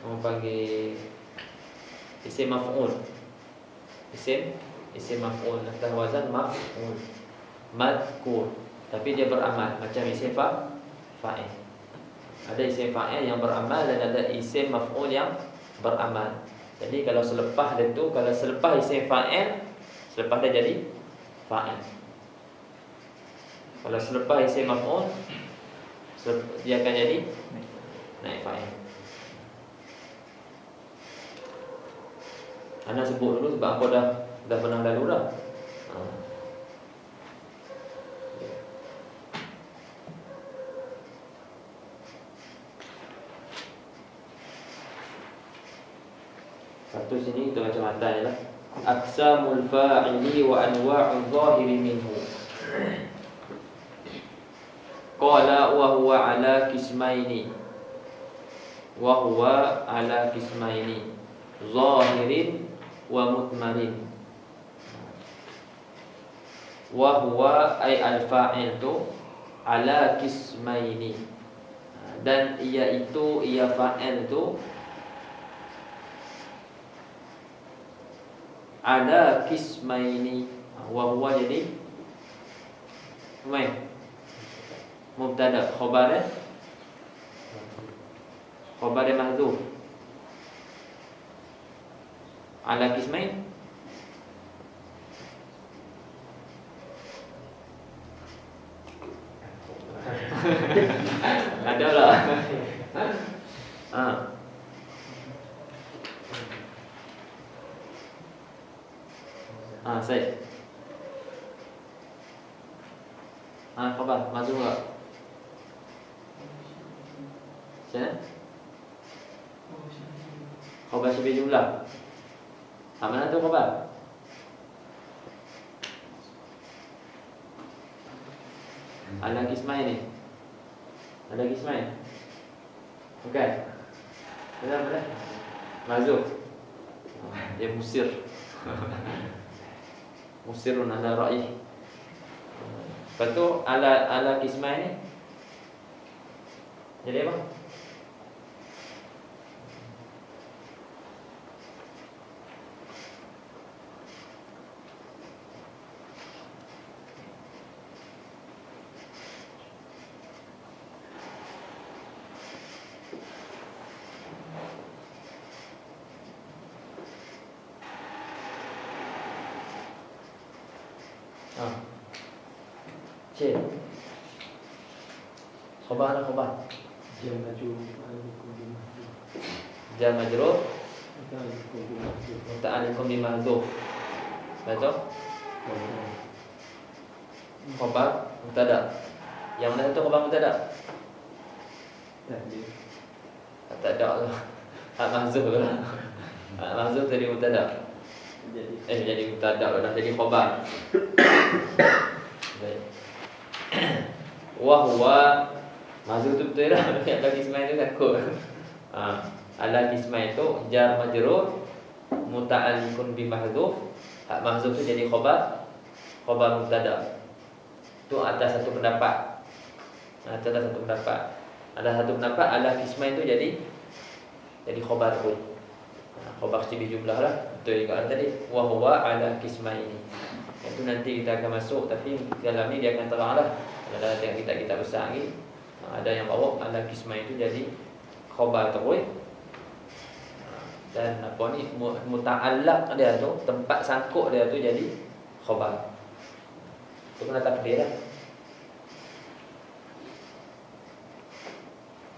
[SPEAKER 1] Orang panggil isim maf'ul. Isim maf'ul atas wazan maf'ul, madhkur, tapi dia beramal macam isim fa'il. Ada isim fa'il yang beramal dan ada isim maf'ul yang beramal. Jadi kalau selepas dia tu, kalau selepas isim fa'il, selepas dia jadi fa'il. Kalau selepas isim maf'ul, dia akan jadi naib fa'il. Anda sebut dulu sebab apa dah pernah lalu dah. Satu sini kita baca matan lah. Aqsamul fa'ili wa anwa'u zahiri minhu. Qala wa huwa ala qismaini. Wa huwa ala qismaini. Zahirin wa mutmarin. Wa huwa ay al-fa'il tu ala qismaini, dan iaitu ia fa'il tu ala qismaini. Wa huwa jadi mubtada, khabar mahdhuf ala qismain. Ada Said. Khabar mazhum enggak? Macam khabar syibih jumlah. Mana tu khabar? Ala kismai ni. Ada kismai. Bukan. Benar. Mazhum. Dia musir. Musirun ala ra'ih. Lepas tu ala kismai ni jadi apa? Cik khabar ada khabar Jar majrur muta'alliqun bi mahdzuf. Betul? Khabar mubtada. Yang mana tu khabar mubtada? Tak ada lah. Hak mahdzuf lah. Hak mahdzuf jadi mubtada. Jadi mubtada dah jadi khabar. Baik. Wahwa mazhum tu betul lah. Ala kismai tu takut. Ala kismai tu jar majrur muta'alliqun bi mahdzuf. Hak mahdzuf tu jadi khabar mubtada. Tu atas satu pendapat. Ada satu pendapat ala kismai tu jadi khabar tu. Khabar syibih jumlah lah. Betul juga tadi. Wahwa ala kismai ni. Itu nanti kita akan masuk, tapi dalam ni dia akan terang lah. Dalam kita besar lagi ada yang bawa ala kismai itu jadi khabar terus. Dan apa ni muta'allaq dia tu, tempat sangkut dia tu jadi khabar. Itu kena takdir lah.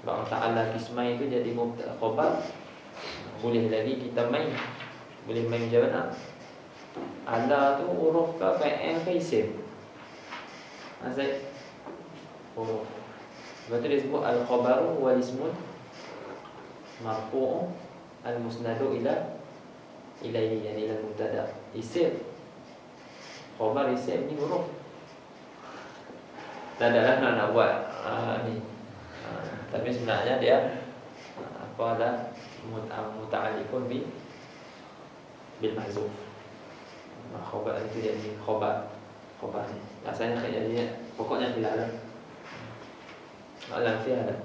[SPEAKER 1] Kalau ta'ala kismai itu jadi mubtada khabar, boleh lagi kita main. Boleh main macam mana? Ala tu huruf ke fa'il ke isim? Asyik huruf. Sebab tu dia sebut al-khabaru wal ismun marfu'u al-musnadu ilaihi, yani ila mubtada. Isim khabar isim ni huruf. Tak adalah nak buat ni. Tapi sebenarnya dia apa ada muta'alliqun bil mahzuf. Khabar itu jadi khabar ni. Asalnya jadi pokoknya dilarang. Alam fi ada.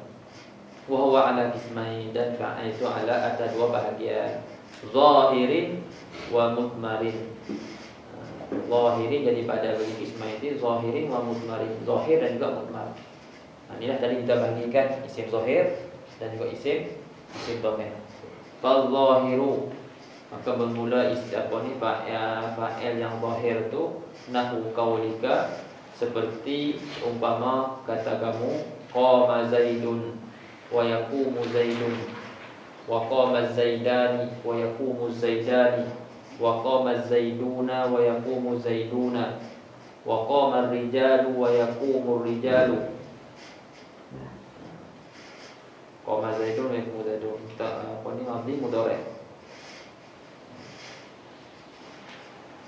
[SPEAKER 1] Wa huwa ala kismai, dan fa'il itu ala atas dua bahagian. Zahirin wa mudmarin. Zahirin jadi pada bagi kismai itu zahirin wa mudmarin. Zahir dan juga mudmar. Inilah tadi kita bagikan isim zahir dan juga isim dhamir. Fal zahiru, maka bermula apa ni fa'il yang zahir tu nahu qaulika, seperti umpama kata kamu qama zaidun wa yaqumu zaidun wa qama zaidani wa yaqumu zaidani wa qama zaiduna wa yaqumu zaiduna wa qama ar-rijalu wa yaqumu ar-rijalu. Qama zaidun wa yaqumu zaidun. Apa ni madhi mudhari'.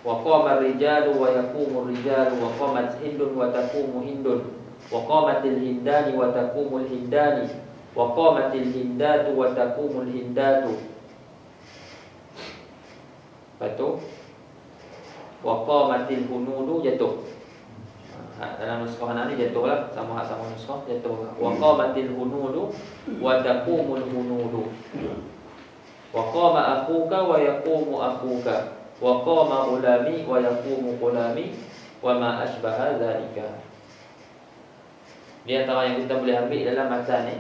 [SPEAKER 1] Wa qama ar-rijalu wa yaqumu ar-rijalu wa qamat hindun wa taqumu hindun wa qamatil hindani wa taqumul hindani wa qamatil hindatu wa taqumul hindatu. Betul? Wa qamatil hunudu jatuh. Dalam nuskah ni jatuhlah, sama nuskah jatuh. Wa qamatil hunudu wa taqumul hunudu. Wa qama akhuka wa yaqumu akhuka. Wa qama ulami wa yaqumu ulami wa ma asbaha dzalika. Di antara yang kita boleh ambil dalam matan ni,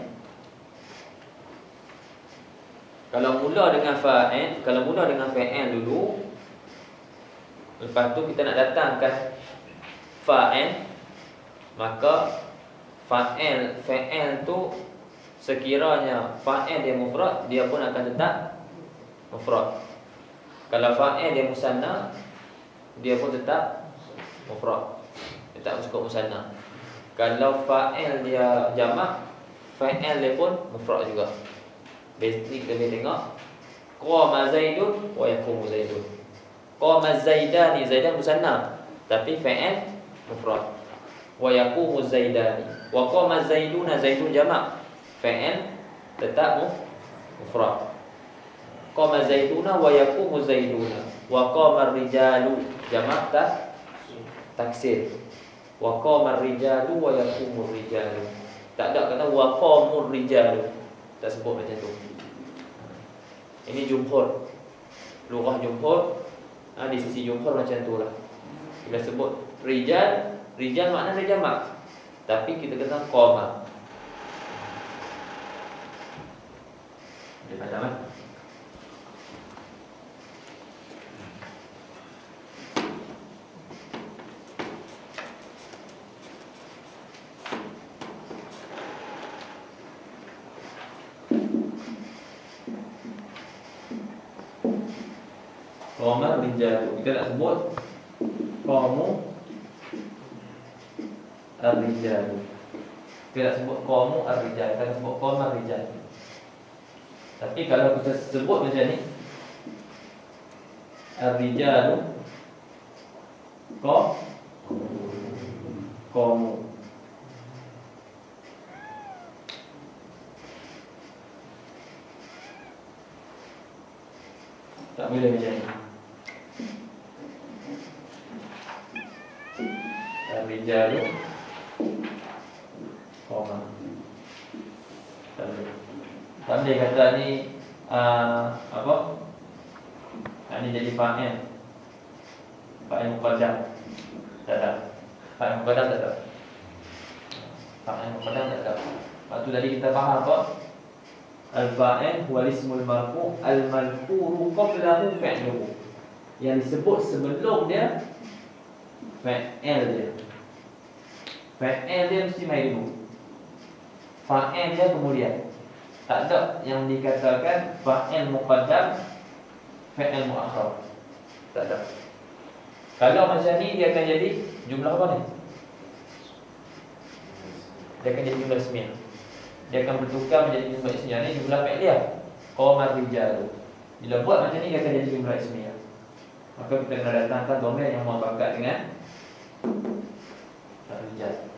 [SPEAKER 1] kalau mula dengan fa'il dulu, lepas tu kita nak datangkan fa'il, maka fa'il tu sekiranya fa'il dia mufrad, dia pun akan tetap mufrad. Kalau fa'il dia musanna, dia pun tetap mufrad. Dia tak cukup musanna. Kalau fa'il dia jamak, fa'il dia pun mufrad juga. Ni kita boleh tengok qama Zaidun wa yaqumu Zaidun. Qama Zaidani, Zaidan musanna, tapi fa'il mufrad. Wa yaqumu Zaidani. Wa qama Zaiduna, Zaidun jamak, fa'il tetap mufrad. Qama Zaiduna wa yaqumu Zaiduna. Wa qama ar-rijalu jamak taksir. Wa qama ar-rijalu wa yaqumu ar-rijalu. Tak ada kata wa qamu ar-rijalu. Tak sebut macam tu. Ini jumhur. Lughah jumhur. Di sisi jumhur macam tu lah. Bila sebut rijal, rijal makna dia jamak, tapi kita kata qama. Dia faham kan? Qama rijal. Kita nak sebut qamu ar-rijal. Kita nak sebut qamu ar-rijal. Kita nak sebut qama ar-rijal. Tapi kalau kita sebut macam ni, ar-rijalu qamu. Tak boleh macam ni. Ar-rijalu qama. Tak boleh kata ni apa? Ini jadi fa'il. Fa'il muqaddam. Tak ada. Fa'il muqaddam tak ada. Fa'il muqaddam tak ada. Waktu tadi kita faham apa? Al-fa'il huwa ismul marfu' al-madhkuru qablahu fi'luhu. Yang disebut sebelum dia fa'il dia. Fa'il dia mesti mai dulu. Fa'il dia kemudian. Tak ada yang dikatakan fa'il muqaddam, fa'il muakhar. Tak ada. Kalau macam ni dia akan jadi jumlah apa ni? Dia akan jadi jumlah ismiyah. Dia akan bertukar menjadi jumlah ismiyah. Ni jumlah fi'liyah. Qama ar-rijalu. Bila buat macam ni dia akan jadi jumlah ismiyah. Maka kita kena datangkan dhamir yang muafakat dengan ar-rijal.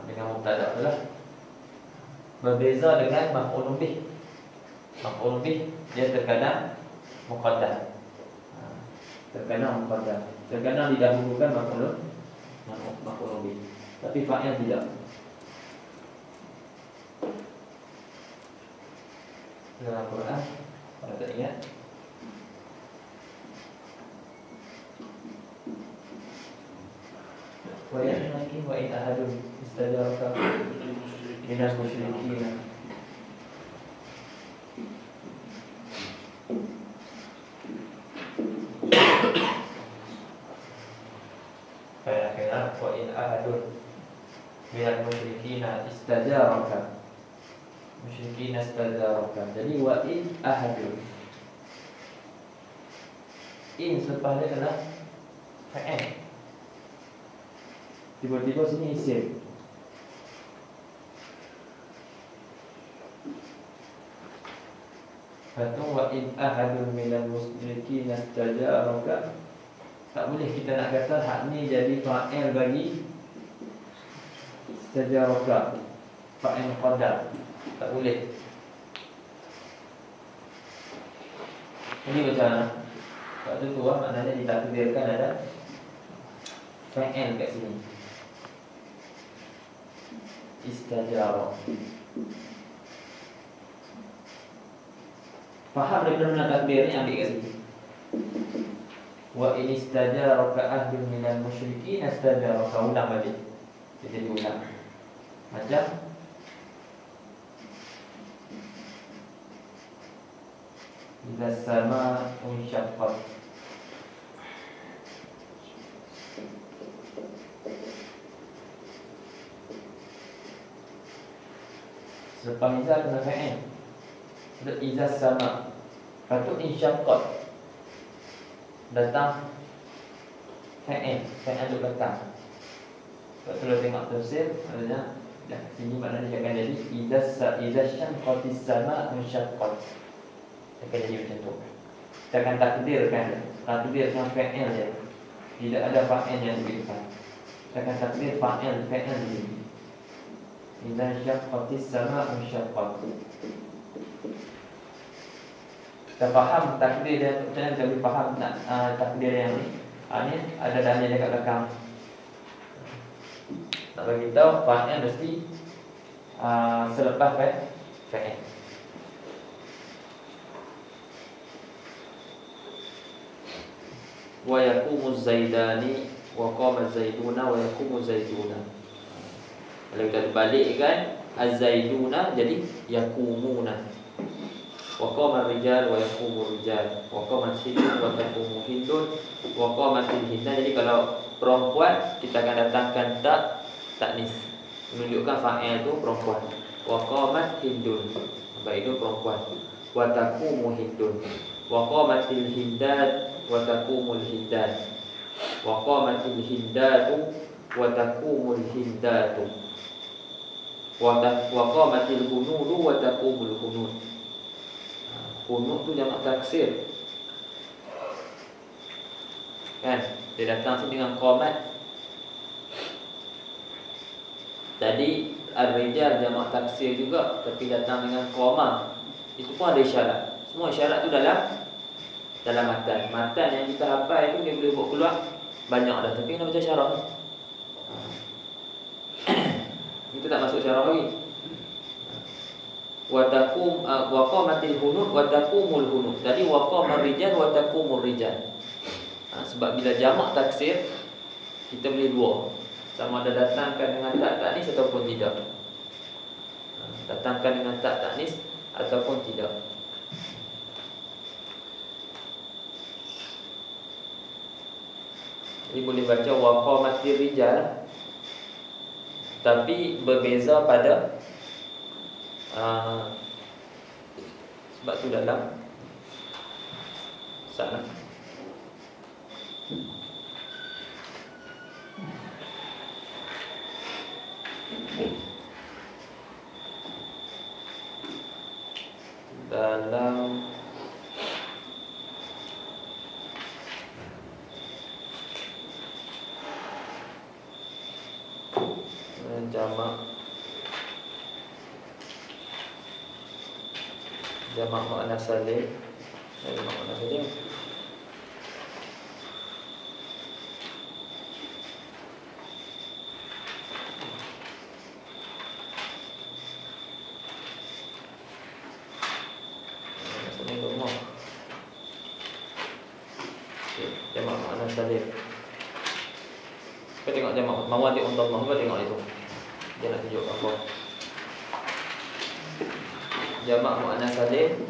[SPEAKER 1] Dengan mubtada' tu lah. Berbeza dengan maf'ulun bih. Maf'ulun bih dia terkadang muqaddam. Terkadang muqaddam. Terkadang didahulukan maf'ulun bih. Tapi fa'il tidak. Dalam Quran, kalau tak ingat, wa ya'lamu wa in ahadun istajaraka minal musyrikin wa in ahadun minal musyrikin istajaraka. Musyrikin istajaraka. Jadi wa in ahadun. In selepas dia kena fa'il. Tiba-tiba sini isim. Kata wa in ahadun minal musyrikin istajaraka. Tak boleh kita nak kata hak ni jadi fa'il bagi istajaraka, fa'il muqaddam. Tak boleh. Ini macam mana? Waktu tu maknanya ditakdirkan ada fa'il kat sini. Istajara. Faham daripada takdir ni, ambil kat sini. Wa in istajaraka ahdun minal musyrikin istajaraka. Ulang balik. Dia jadi ulang. Macam idza as-samaa'u insyaqqat. Selepas idza kena fa'il. Sudah idza as-sama'. Patut insyaqqat. Datang fa'il duduk belakang. Kalau tengok tafsir, maknanya sini maknanya dia akan jadi idza syaqqatis sama unsyaqqat. Akan jadi macam tu. Kita akan takdirkan fa'il dia. Tidak ada fa'il yang di depan. Kita akan takdir fa'il ini. Idza syaqqatis sama unsyaqqat. Kita faham takdir dia, macam mana kita boleh faham takdir yang ni? Ini ada dalil dekat belakang. Nak bagi tahu fa'il mesti selepas fa'il. Wa yaqumu zaidani wa qama zaiduna wa yaqumu zaiduna. Kalau kita balikkan az-zaiduna jadi yaqumuna. Wa qama ar-rijal wa yaqumu ar-rijal. Wa qamat hindun wa taqumu hindun. Wa qamatil hindan. Jadi kalau perempuan kita akan datangkan taknis menunjukkan fa'il itu perempuan. Wa qamat hindun. Baik itu perempuan. Wa taqumu hindun. Wa qamatil hindad wa taqumul hindad. Wa qamatil hindatu wa taqumul hindatu. Wa qamatil hunudu wa taqumul hunud. Hunud tu jamak taksir. Kan? Dia datang sini dengan qamat. Tadi ar-rijal jamak taksir juga, tapi datang dengan qama. Itu pun ada isyarat. Semua isyarat tu dalam matan. Matan yang kita hafal itu dia boleh buat keluar banyak dah, tapi kena baca syarah. Itu tak masuk syarah lagi. Wa qamatil hunud wa taqumul hunud. Tadi wa qamar rijal wa taqumur rijal. Sebab bila jamak taksir kita boleh dua, sama ada datangkan dengan tak taknis ataupun tidak. Datangkan dengan tak taknis ataupun tidak. Jadi boleh baca wa qamatir rijal, tapi berbeza pada sebab tu dalam sana dalam jamak muannas salim. Jamak muannas salim. Jamak muannas salim. Kita tengok jamak mawadi untuk Allah, tengok itu. Dia nak tunjuk apa? Jamak muannas salim.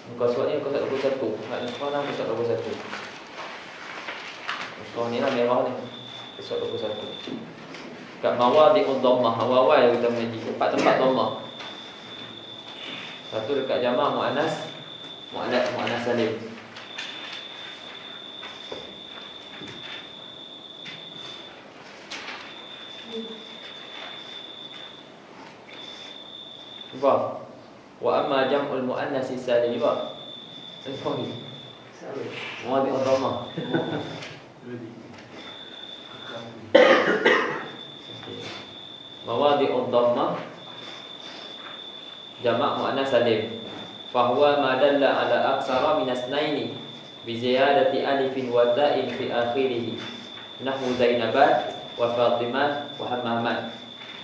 [SPEAKER 1] Muka surat ni muka 21. Hak ni sekarang muka 21. Muka ni lah merah ni. Muka 21. Kat mawadi'ud dhammah, awal-awal kita mengaji 4 tempat dhammah. Satu dekat jamak muannas salim. Apa? Wa amma jam'ul muannas salim juga. Apa ni? Mawadi'ud dhammah. Mawadi'ud dhammah jamak muannas salim. Fa huwa ma dalla ala aksara min asnaini bi ziyadati alifin wa ta'in fi akhirih. Nahwu Zainabat wa Fatimah wa Hammamat.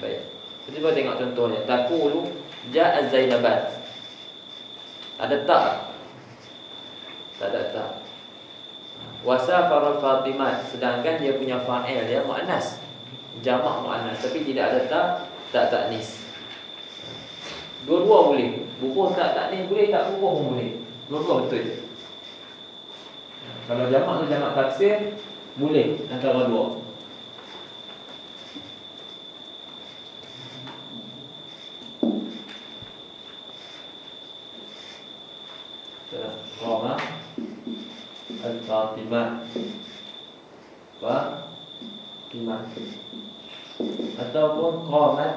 [SPEAKER 1] Baik. Cuba tengok contohnya. Taqulu ja'a Zainabat. Ada tak? Tak ada tak. Wasafara Fatimah, sedangkan dia punya fa'il dia muannas. Jamak muannas tapi tidak ada tak taknis. Dua-dua boleh. Bubuh tak taknis boleh, tak bubuh pun boleh. Dua-dua betul. Kalau jamak tu jamak taksir boleh antara dua. Qama al-Fatimah Fatimah ataupun qamat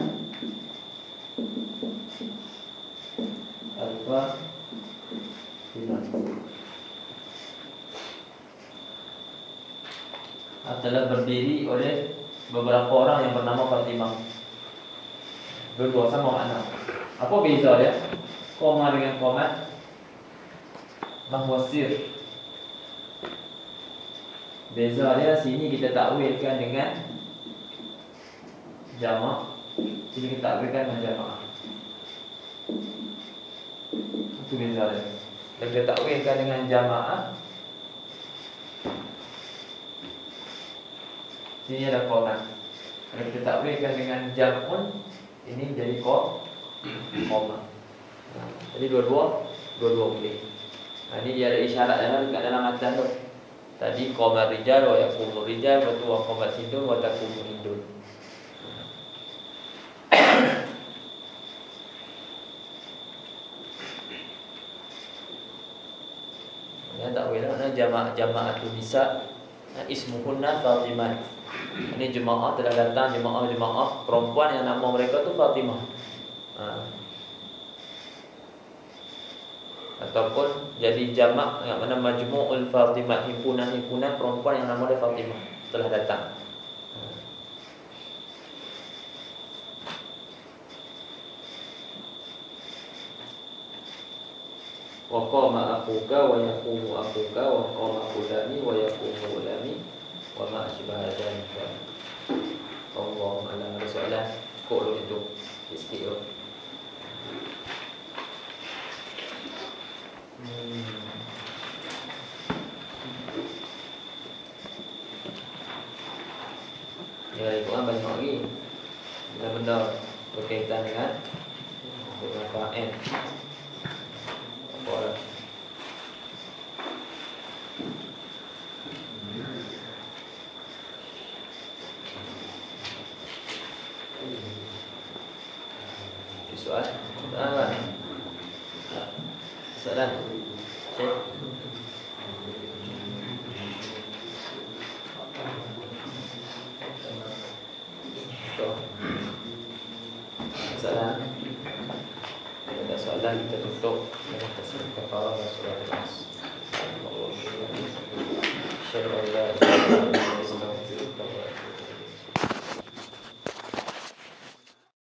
[SPEAKER 1] al-Fatimah telah berdiri oleh beberapa orang yang bernama Fatimah. Berdua sama makna. Apa beza dia? Qamah dengan qamat. Mahwasir. Beza dia sini kita takwilkan dengan jamak, sini kita takwilkan dengan jamaah. Itu beza dia. Dan kita takwilkan dengan jamaah, sini ada qamat. Kalau kita takwilkan dengan jamun, ini jadi qamah. Jadi dua-dua boleh. Nah, ini dia ada isyarat dekat dalam matan tu. Tadi qamar rijal wa yaqumur rijal wa qamat hindun wa taqumu hindun. Ya takwil ana jama'atun nisa ismuhunna Fatimah. Ini jemaah telah datang, jemaah perempuan yang nama mereka tu Fatimah. Ataupun jadi jamak yang mana majmu'ul Fatimah, himpunan perempuan yang nama dia Fatimah telah datang. Wa qama akuka wa yaqumu akuka wa qama fulani wa yaqumu fulani wa ma asbaha dzalika. Allahu a'lam. Ada soalan? Kok lu itu sikit tu. Ya, Al-Quran banyak lagi benda-benda berkaitan dengan fa'il. Apa? Soalan? Soalan? Cik? Soalan? Ada soalan kita tutup dengan tasbih kafarah dan surah.